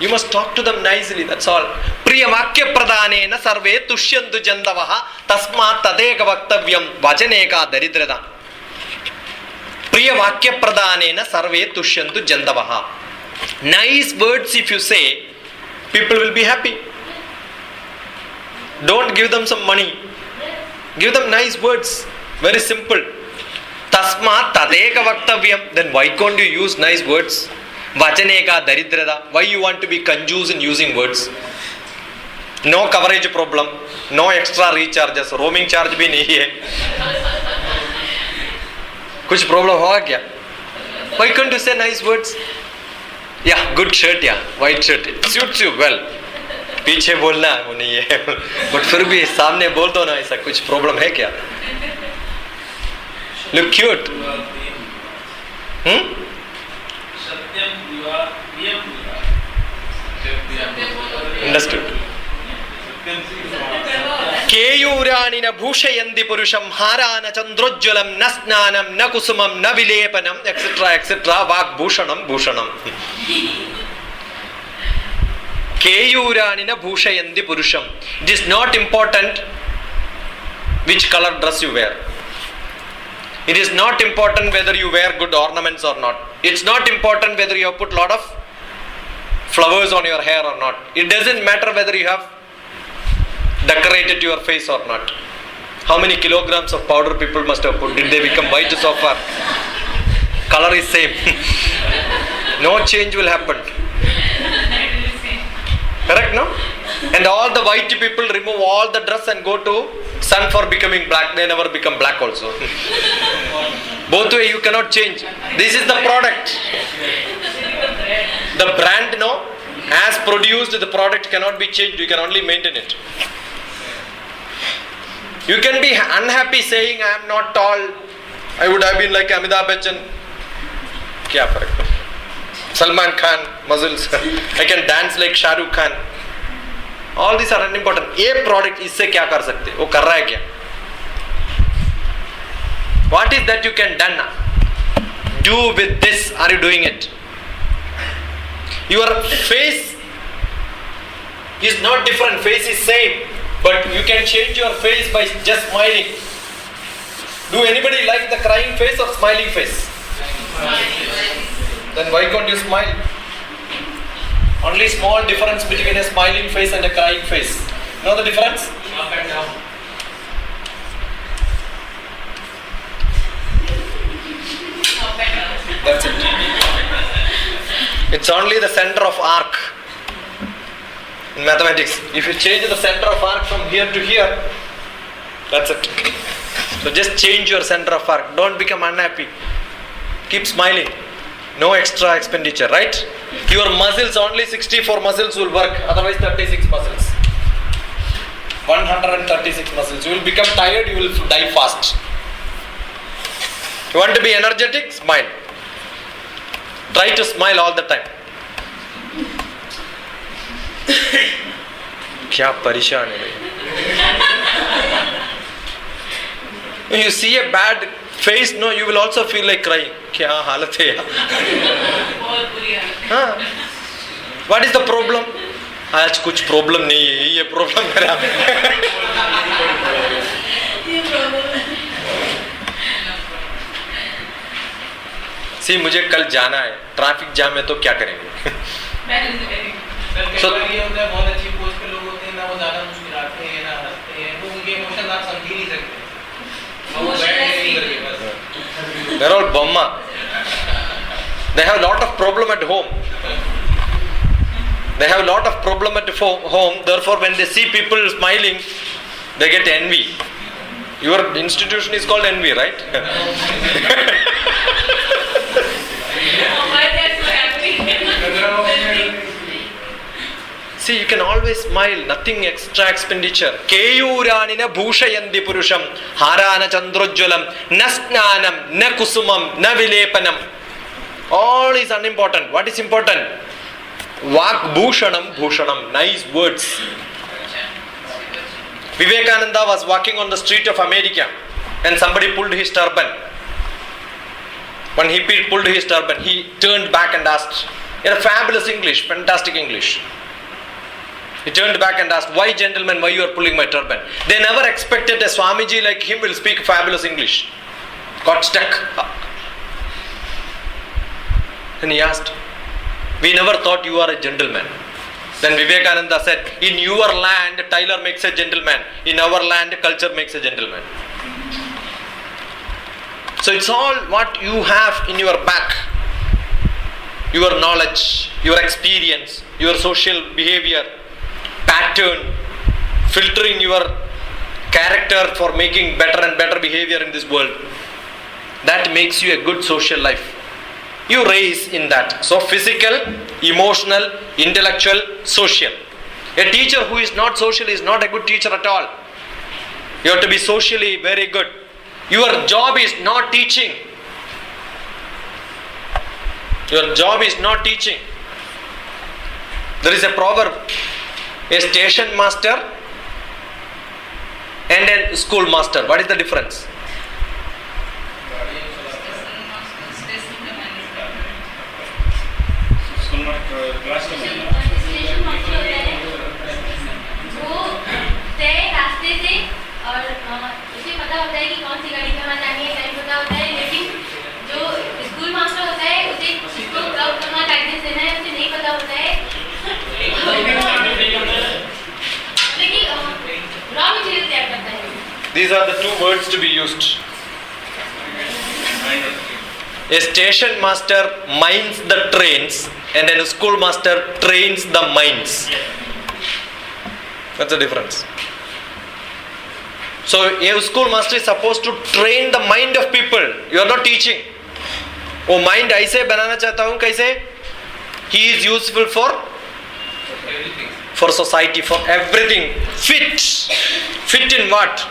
You must talk to them nicely, that's all. Priya vakya pradhanena sarve tushyantu jandavaha tasmat tadeka vaktavyam vajaneka daridrada. Priya vakya pradhanena sarve tushyantu jandavaha. Nice words if you say, people will be happy. Don't give them some money. Give them nice words. Very simple. Tasmat tadeka vaktavyam. Then why can't you use nice words? Vajaneka daridrada. Why you want to be conjuice in using words? No coverage problem. No extra recharges. Roaming charge bhi nahi hai. Kuch problem hoga kya? Why can't you say nice words? Yeah, good shirt, yeah. White shirt. It suits you well. पीछे बोलना वो नहीं है. But फिर भी सामने बोल दो ना, ऐसा कुछ प्रॉब्लम है क्या? Look cute. Understood. केयूराणि न भूषयन्ति पुरुषं हारान चन्द्रोज्ज्वलं न स्नानं न कुसुमं न विलेपनं एक्सेट्रा एक्सेट्रा वाग्भूषणं भूषणं. Keyuranina bhushayanti purusham. It is not important which color dress you wear. It is not important whether you wear good ornaments or not. It's not important whether you have put lot of flowers on your hair or not. It doesn't matter whether you have decorated your face or not. How many kilograms of powder people must have put? Did they become white so far? Color is same. No change will happen. Correct, no? And all the white people remove all the dress and go to sun for becoming black. They never become black also. Both way you cannot change. This is the product. The brand, no? As produced, the product cannot be changed. You can only maintain it. You can be unhappy saying, I am not tall. I would have been like Amitabh Bachchan. Kya farak? Salman Khan, muscles. I can dance like Shah Rukh Khan. All these are unimportant. A product, इससे क्या कर सकते? वो कर रहा है क्या? What is that you can do with this? Are you doing it? Your face is not different. Face is same, but you can change your face by just smiling. Do anybody like the crying face or smiling face? Then why can't you smile? Only small difference between a smiling face and a crying face. Know the difference? Up and down. That's it. It's only the center of arc in mathematics. If you change the center of arc from here to here, that's it. So just change your center of arc. Don't become unhappy. Keep smiling. No extra expenditure, right? Your muscles, only 64 muscles will work, otherwise 36 muscles. 136 muscles. You will become tired, you will die fast. You want to be energetic? Smile. Try to smile all the time. क्या परेशान है भाई? You see a bad face, no, you will also feel like crying. क्या हालत है यार? हाँ. What is the problem? आज कुछ प्रॉब्लम नहीं है, ये प्रॉब्लम मेरा. सी मुझे कल जाना है, ट्रैफिक जाम है तो क्या करेंगे? So, ये होता है बहुत अच्छी पोस्ट पे लोग होते हैं ना, वो ज़्यादा मुस्कुराते हैं ना हंसते हैं, वो उनके इमोशन आप समझ ही नहीं सकते. वो बैठ नहीं करके बस. They're all bomma. They have a lot of problem at home. They have a lot of problem at home. Therefore, when they see people smiling, they get envy. Your institution is called envy, right? See, you can always smile, nothing extra expenditure. Keyuranina bhushayanti purusham, harana chandrojjalam, na snanam, na kusumam, na vilepanam. All is unimportant. What is important? Vak bhushanam, nice words. Vivekananda was walking on the street of America and somebody pulled his turban. When he pulled his turban, he turned back and asked, in a fabulous English, fantastic English. He turned back and asked, why gentlemen, why you are pulling my turban? They never expected a Swamiji like him will speak fabulous English. Got stuck. Then he asked, we never thought you are a gentleman. Then Vivekananda said, in your land, tailor makes a gentleman. In our land, culture makes a gentleman. So it's all what you have in your back. Your knowledge, your experience, your social behavior, pattern, filtering your character for making better and better behavior in this world. That makes you a good social life. You raise in that. So physical, emotional, intellectual, social. A teacher who is not social is not a good teacher at all. You have to be socially very good. Your job is not teaching. Your job is not teaching. There is a proverb. A station master and a school master. What is the difference? वो तय रास्ते से और उसे पता होता है कि कौन सी गाड़ी कहाँ जानी है, टाइम पता होता है. These are the two words to be used. A station master minds the trains and a schoolmaster trains the minds. That's the difference. So a schoolmaster is supposed to train the mind of people. You are not teaching. वो mind ऐसे बनाना चाहता हूँ कैसे? He is useful for society, for everything. Fit in what?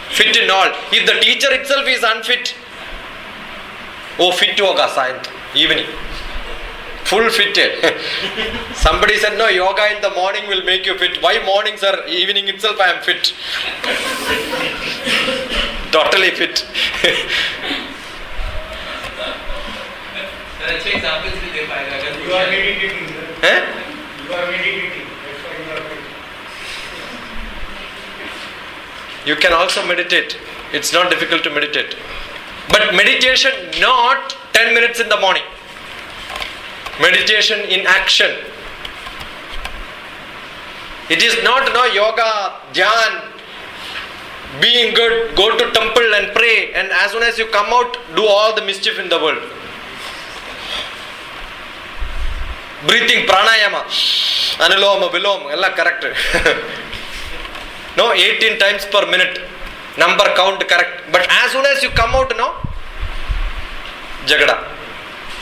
Fit in all. If the teacher itself is unfit, वो fit होगा सायंत evening. Full fitted. Somebody said no, yoga in the morning will make you fit. Why morning, sir? Evening itself I am fit. Totally fit. अच्छे examples भी दे पाएगा अगर You are meditating. हैं? You are meditating. That's why you are fit. You can also meditate. It's not difficult to meditate. But meditation not 10 minutes in the morning. Meditation in action. It is not yoga, dhyan, being good, go to temple and pray, and as soon as you come out, do all the mischief in the world. Breathing, pranayama, anuloma, viloma, ella correct. No, 18 times per minute. Number count correct. But as soon as you come out, jagada.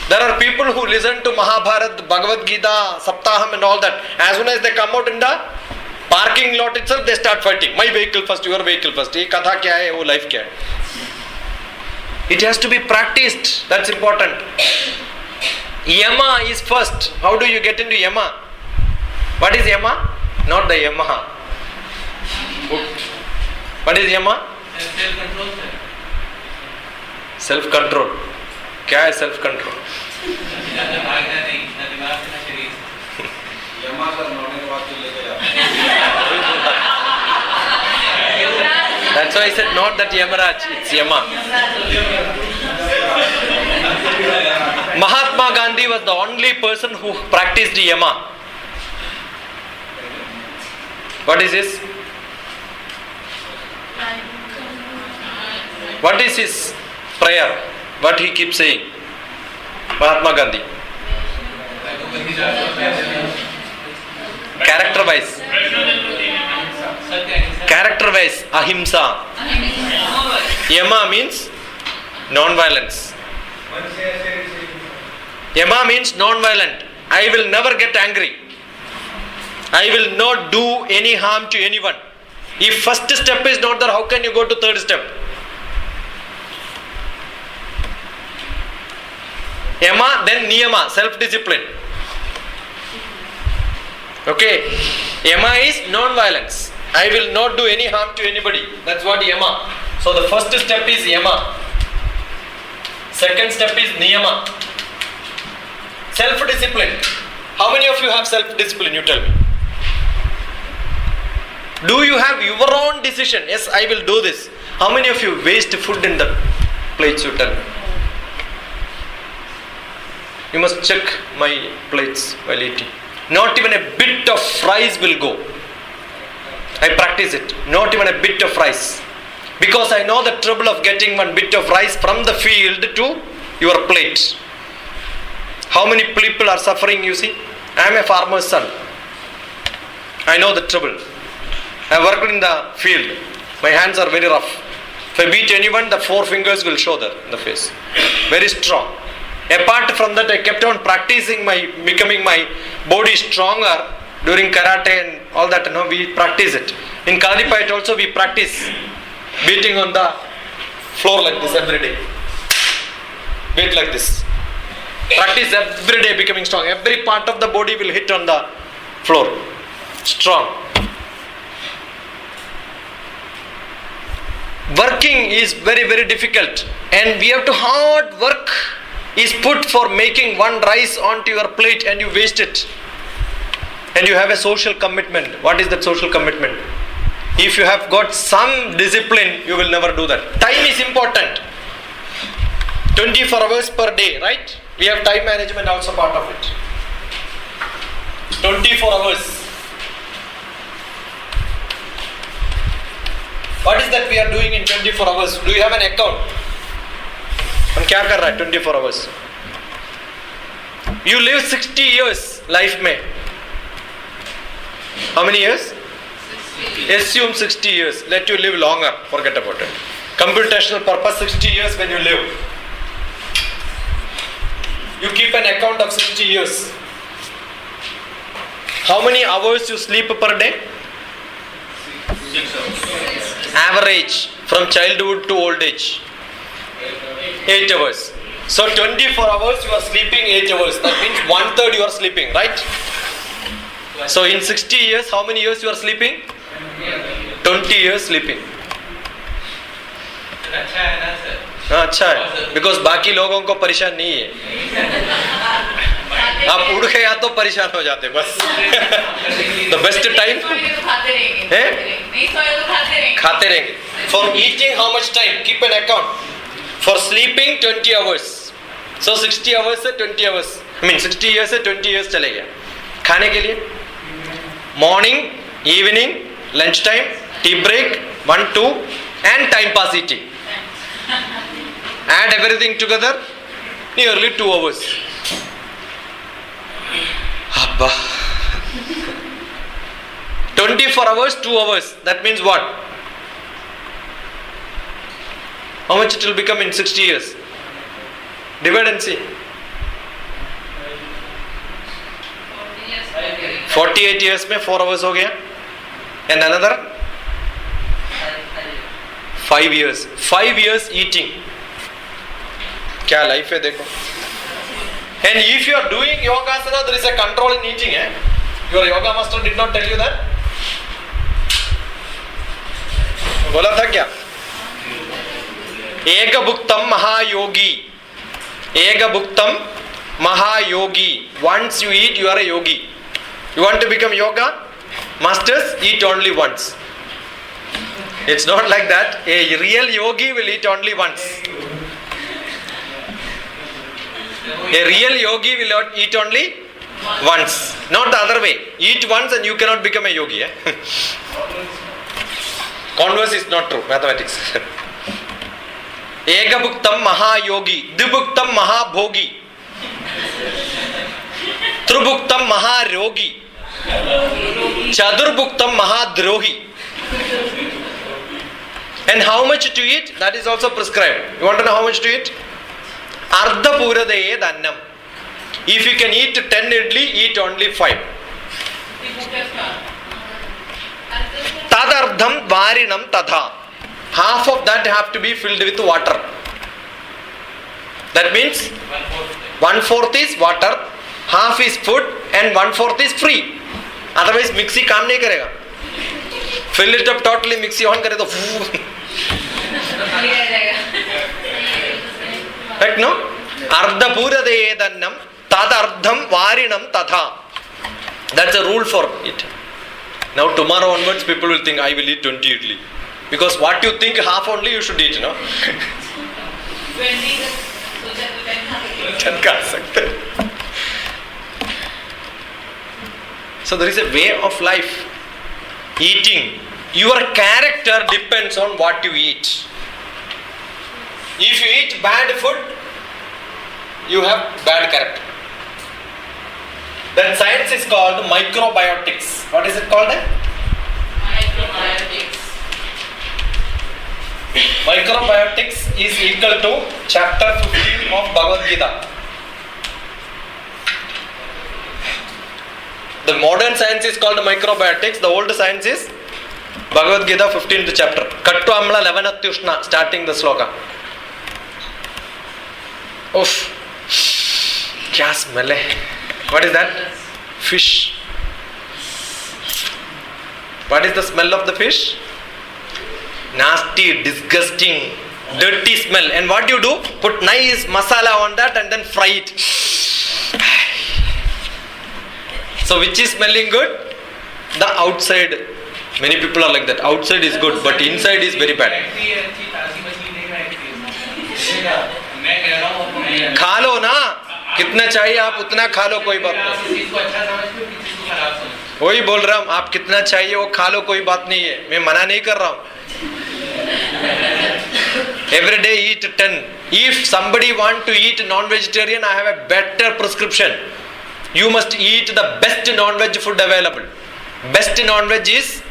There are people who listen to Mahabharat, Bhagavad Gita, Saptaham and all that. As soon as they come out in the parking lot itself, they start fighting. My vehicle first, your vehicle first. Ye katha kya hai, wo life kya hai. It has to be practiced. That's important. Yama is first. How do you get into Yama? What is Yama? Not the Yamaha. What is Yama? self-control sir. Self-control. क्या है self-control? भागना नहीं ना दिमाग से ना शरीर से यमा सर नौने के बाद तो लेके जाते That's why I said not that Yamaraj, it's Yama. Mahatma Gandhi was the only person who practiced Yama. What is this? What is his prayer? What he keeps saying? Mahatma Gandhi. Character wise. Character wise, ahimsa. Yama means non-violence. Yama means non-violent. I will never get angry. I will not do any harm to anyone. If first step is not there, how can you go to third step? Yama, then niyama, self-discipline. Okay. Yama is non-violence. I will not do any harm to anybody. That's what Yama. So the first step is Yama. Second step is Niyama. Self-discipline. How many of you have self-discipline? You tell me. Do you have your own decision? Yes, I will do this. How many of you waste food in the plates? You tell me. You must check my plates while eating. Not even a bit of rice will go. I practice it. Not even a bit of rice. Because I know the trouble of getting one bit of rice from the field to your plate. How many people are suffering, you see? I am a farmer's son. I know the trouble. I worked in the field. My hands are very rough. If I beat anyone, the 4 fingers will show there in the face. Very strong. Apart from that, I kept on practicing becoming my body stronger during karate and all that. We practice it. In Kaladipat also we practice beating on the floor like this every day. Beat like this. Practice every day becoming strong. Every part of the body will hit on the floor. Strong. Working is very, very difficult. And we have to hard work is put for making one rice onto your plate and you waste it. And you have a social commitment. What is that social commitment? If you have got some discipline, you will never do that. Time is important. 24 hours per day, right? We have time management also part of it. 24 hours. What is the that we are doing in 24 hours? Do you have an account? हम क्या कर रहा है 24 hours? You live 60 years life में. How many years? 60. Assume 60 years. Let you live longer. Forget about it. Computational purpose 60 years when you live. You keep an account of 60 years. How many hours you sleep per day? 6 hours. Average from childhood to old age. 8 hours. So 24 hours you are sleeping 8 hours. That means 1/3 you are sleeping, right? So in 60 years, how many years you are sleeping? 20 years sleeping. अच्छा है ना sir? हाँ अच्छा है. Because बाकी लोगों को परेशान नहीं है. आप उड़ गया तो परेशान हो जाते बस. The best time. खाते रहेंगे. हैं? नहीं सोए तो खाते रहेंगे. खाते रहेंगे. For eating how much time? Keep an account. For sleeping 20 hours. So 60 hours से 20 hours. I mean 60 years से 20 years चले गया. खाने के लिए morning, evening, lunch time, tea break, 1, 2 and time pass eating. Add everything together, nearly 2 hours. Abba. 24 hours, 2 hours. That means what? How much it will become in 60 years? Divide and see. 48 years में 4 hours हो गया. And another 5 years. 5 years eating. क्या life है देखो. And if you are doing yoga asana, there is a control in eating. Your yoga master did not tell you that? बोला था क्या? एक भुक्तम महायोगी. एक भुक्तम महायोगी. Once you eat, you are a yogi. You want to become yoga masters? Eat only once. It's not like that. A real yogi will eat only once. A real yogi will not eat only once. Not the other way. Eat once and you cannot become a yogi. Converse is not true. Mathematics. Eka bhuktam mahayogi. Dvibhuktam mahabhogi. Tribhuktam maharogi. Chadurbhuktam mahadrohi. And how much to eat? That is also prescribed. You want to know how much to eat? Ardha puradeye dannam. If you can eat 10 idli, eat only 5. Tadardham varinam tadha. Half of that have to be filled with water. That means 1/4 is water, half is food and 1/4 is free. Otherwise mixie काम नहीं करेगा. Fill it up totally, mixie on करे तो right, no? Ardha puradeye dannam tadardham varinam tadha. That's a rule for it. Now tomorrow onwards people will think I will eat 20 idli. Because what you think half only you should eat, no? 10 खा सकते. So there is a way of life. Eating. Your character depends on what you eat. If you eat bad food, you have bad character. That science is called microbiotics. What is it called? Microbiotics. Microbiotics is equal to chapter 15 of Bhagavad Gita. The modern science is called microbiotics. The old science is Bhagavad Gita 15th chapter. Kattu Amla 11th Ushna, starting the sloka. Oof. Kya smell hai? What is that? Fish. What is the smell of the fish? Nasty, disgusting, dirty smell. And what you do? Put nice masala on that and then fry it. So which is smelling good? The outside. Many people are like that. Outside is good, but inside is very bad. खा लो ना, कितना चाहिए आप उतना खा लो, कोई बात नहीं. वही बोल रहा हूँ, आप कितना चाहिए वो खा लो, कोई बात नहीं है. मैं मना नहीं कर रहा हूँ. Every day eat 10. If somebody want to eat non-vegetarian, I have a better prescription. You must eat the best non-veg food available. Best non-veg is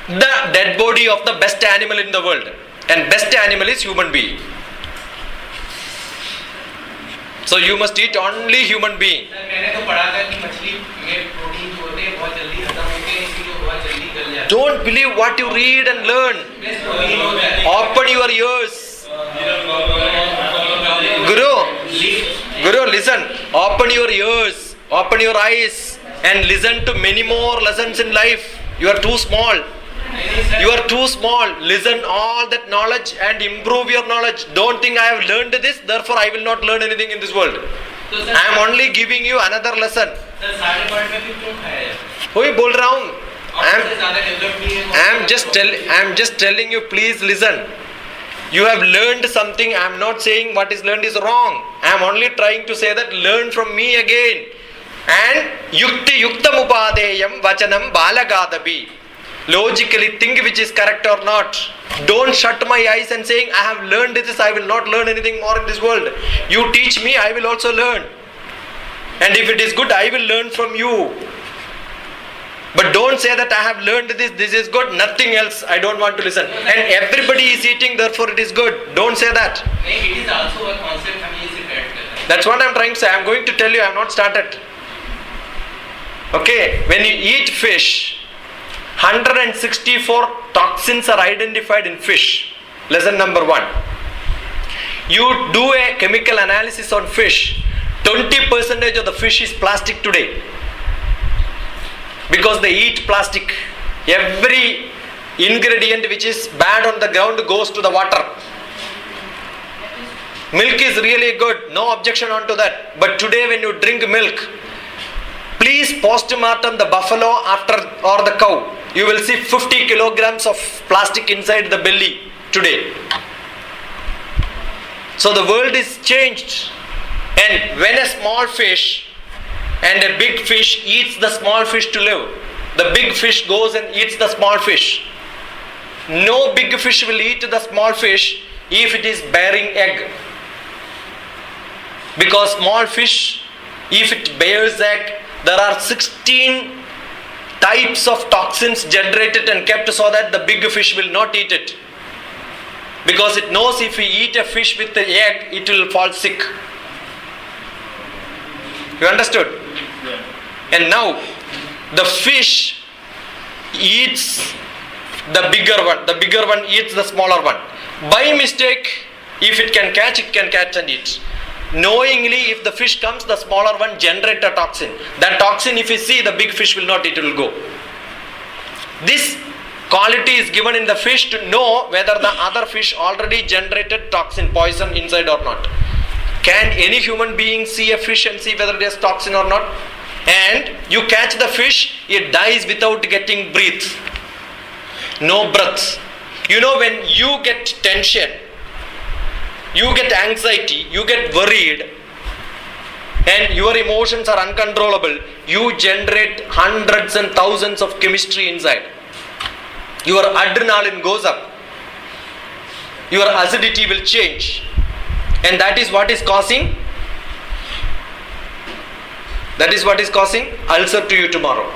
the dead body of the best animal in the world. And best animal is human being. So you must eat only human being. मैंने तो पढ़ा था कि मछली में protein जो होते हैं बहुत जल्दी खत्म होते हैं इसलिए बहुत जल्दी गल जाते हैं. Don't believe what you read and learn. Open your ears. Guru, listen. Open your ears. Open your eyes. And listen to many more lessons in life. You are too small. You are too small. Listen all that knowledge and improve your knowledge. Don't think I have learned this, therefore I will not learn anything in this world. I am only giving you another lesson. कोई बोल रहा हूँ. I am just telling you, please listen. You have learned something. I am not saying what is learned is wrong. I am only trying to say that learn from me again. And yukti yuktam upadeyam vachanam balagadabi. Logically think which is correct or not. Don't shut my eyes and saying I have learned this, I will not learn anything more in this world. You teach me, I will also learn. And if it is good, I will learn from you. But don't say that I have learned this is good, nothing else, I don't want to listen. And everybody is eating, therefore it is good. Don't say that. It is also a concept. That's what I am trying to say. I am going to tell you, I have not started. Okay, when you eat fish, 164 toxins are identified in fish. Lesson number 1. You do a chemical analysis on fish. 20% of the fish is plastic today. Because they eat plastic. Every ingredient which is bad on the ground goes to the water. Milk is really good. No objection onto that. But today when you drink milk, please postmortem the buffalo or the cow. You will see 50 kilograms of plastic inside the belly today. So the world is changed. And when a small fish and a big fish eats the small fish to live, the big fish goes and eats the small fish. No big fish will eat the small fish if it is bearing egg. Because small fish, if it bears egg, there are 16 types of toxins generated and kept so that the big fish will not eat it. Because it knows if we eat a fish with the egg, it will fall sick. You understood? And now, the fish eats the bigger one. The bigger one eats the smaller one. By mistake, if it can catch and eat. Knowingly, if the fish comes, the smaller one generates a toxin. That toxin, if you see, the big fish will not eat, it will go. This quality is given in the fish to know whether the other fish already generated toxin, poison inside or not. Can any human being see a fish and see whether it has toxin or not? And you catch the fish, it dies without getting breath. No breath. You know, when you get tension, you get anxiety, you get worried, and your emotions are uncontrollable, you generate hundreds and thousands of chemistry inside. Your adrenaline goes up. Your acidity will change. And that is what is causing ulcer to you tomorrow.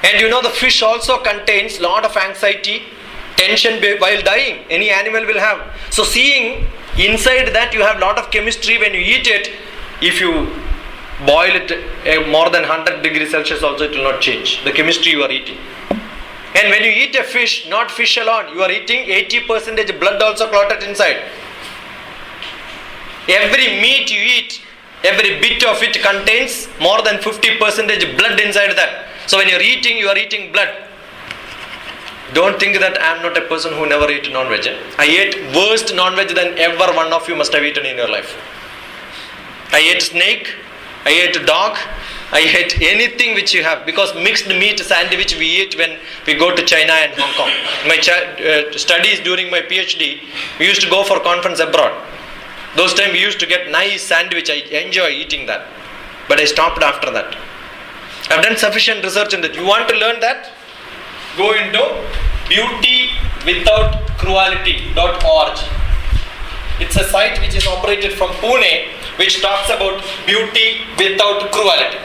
And you know, the fish also contains lot of anxiety, tension while dying. Any animal will have. So seeing inside that you have lot of chemistry when you eat it, if you boil it more than 100 degrees Celsius also, it will not change the chemistry you are eating. And when you eat a fish, not fish alone, you are eating 80% blood also clotted inside. Every meat you eat, every bit of it contains more than 50% blood inside that. So when you are eating blood. Don't think that I am not a person who never eat non-veg. I ate worst non-veg than ever one of you must have eaten in your life. I ate snake, I ate dog, I ate anything which you have. Because mixed meat sandwich we eat when we go to China and Hong Kong. My studies during my PhD, we used to go for conference abroad. Those times we used to get nice sandwich. I enjoy eating that. But I stopped after that. I've done sufficient research in that. You want to learn that? Go into beauty withoutcruelty.org. It's a site which is operated from Pune, which talks about beauty without cruelty.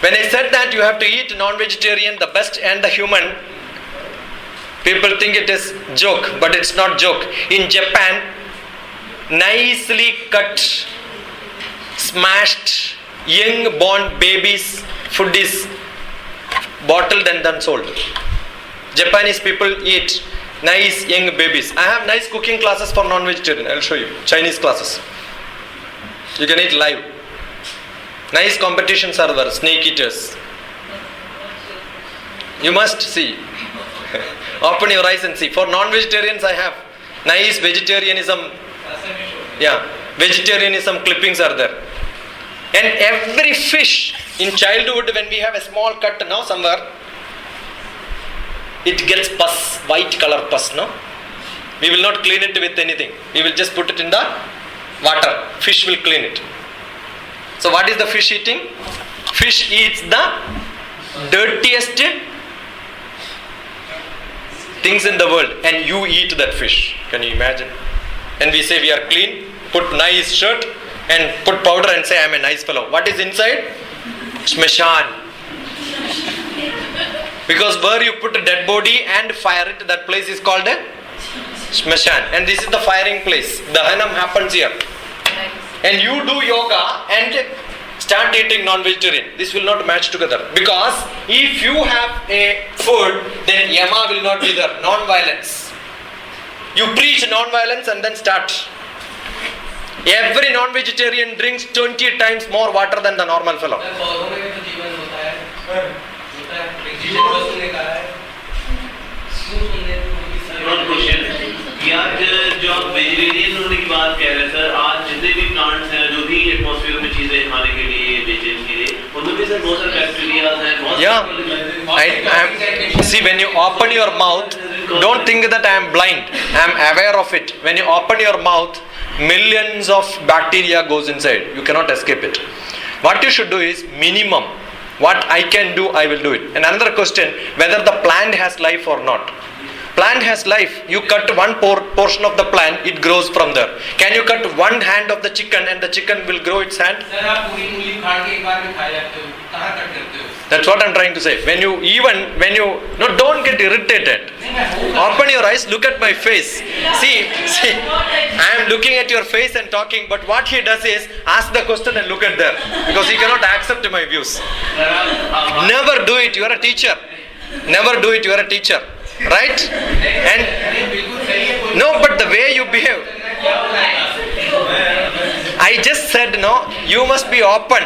When I said that you have to eat non-vegetarian, the best and the human, people think it is joke, but it's not joke. In Japan, nicely cut, smashed, young born babies' food is bottled and then sold. Japanese people eat nice young babies. I have nice cooking classes for non-vegetarian. I'll show you. Chinese classes. You can eat live. Nice competitions are there. Snake eaters. You must see. Open your eyes and see. For non-vegetarians, I have nice vegetarianism. Yeah, vegetarianism clippings are there. And every fish in childhood, when we have a small cut now somewhere, it gets pus, white color pus, no? We will not clean it with anything. We will just put it in the water. Fish will clean it. So what is the fish eating? Fish eats the dirtiest things in the world, and you eat that fish. Can you imagine? And we say we are clean, put nice shirt and put powder and say I am a nice fellow. What is inside? Shmeshan. Because where you put a dead body and fire it, that place is called a Shmeshan. And this is the firing place. The Hanam happens here. And you do yoga and start eating non-vegetarian. This will not match together. Because if you have a food, then Yama will not be there. Non-violence. You preach non-violence and then start. Every non-vegetarian drinks 20 times more water than the normal fellow. One question. यार जो आप vegetarian होने की बात कह रहे हैं sir, आज जितने भी प्लांट्स हैं, जो भी एटमॉस्फेयर में चीजें खाने के लिए बेचने के लिए, उनमें भी सर बहुत सारे बैक्टीरिया हैं, बहुत See, when you open your mouth, don't think that I am blind. I am aware of it. When you open your mouth, millions of bacteria goes inside. You cannot escape it. What you should do is minimum. What I can do, I will do it. And another question, whether the plant has life or not. Plant has life. You cut one portion of the plant, it grows from there. Can you cut one hand of the chicken and the chicken will grow its hand? That's what I'm trying to say. Don't get irritated. Open your eyes, look at my face. See, I am looking at your face and talking, but what he does is ask the question and look at there. Because he cannot accept my views. Never do it, you are a teacher. Never do it, you are a teacher. Right? And no, but the way you behave. I just said no, you must be open.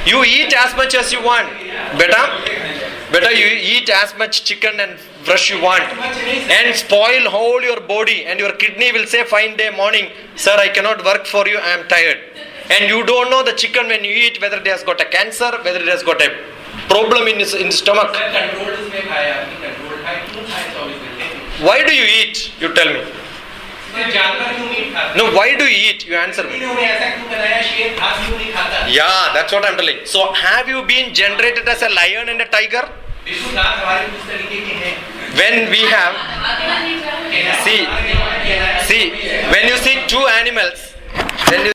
You eat as much as you want. Better you eat as much chicken and brush you want. And spoil whole your body, and your kidney will say fine day morning, sir, I cannot work for you, I am tired. And you don't know the chicken when you eat whether it has got a cancer, whether it has got a problem in the stomach. Why do you eat? You tell me. No, why do you eat? You answer me. Yeah, that's what I'm telling. So, have you been generated as a lion and a tiger? When we have, see, when you see two animals,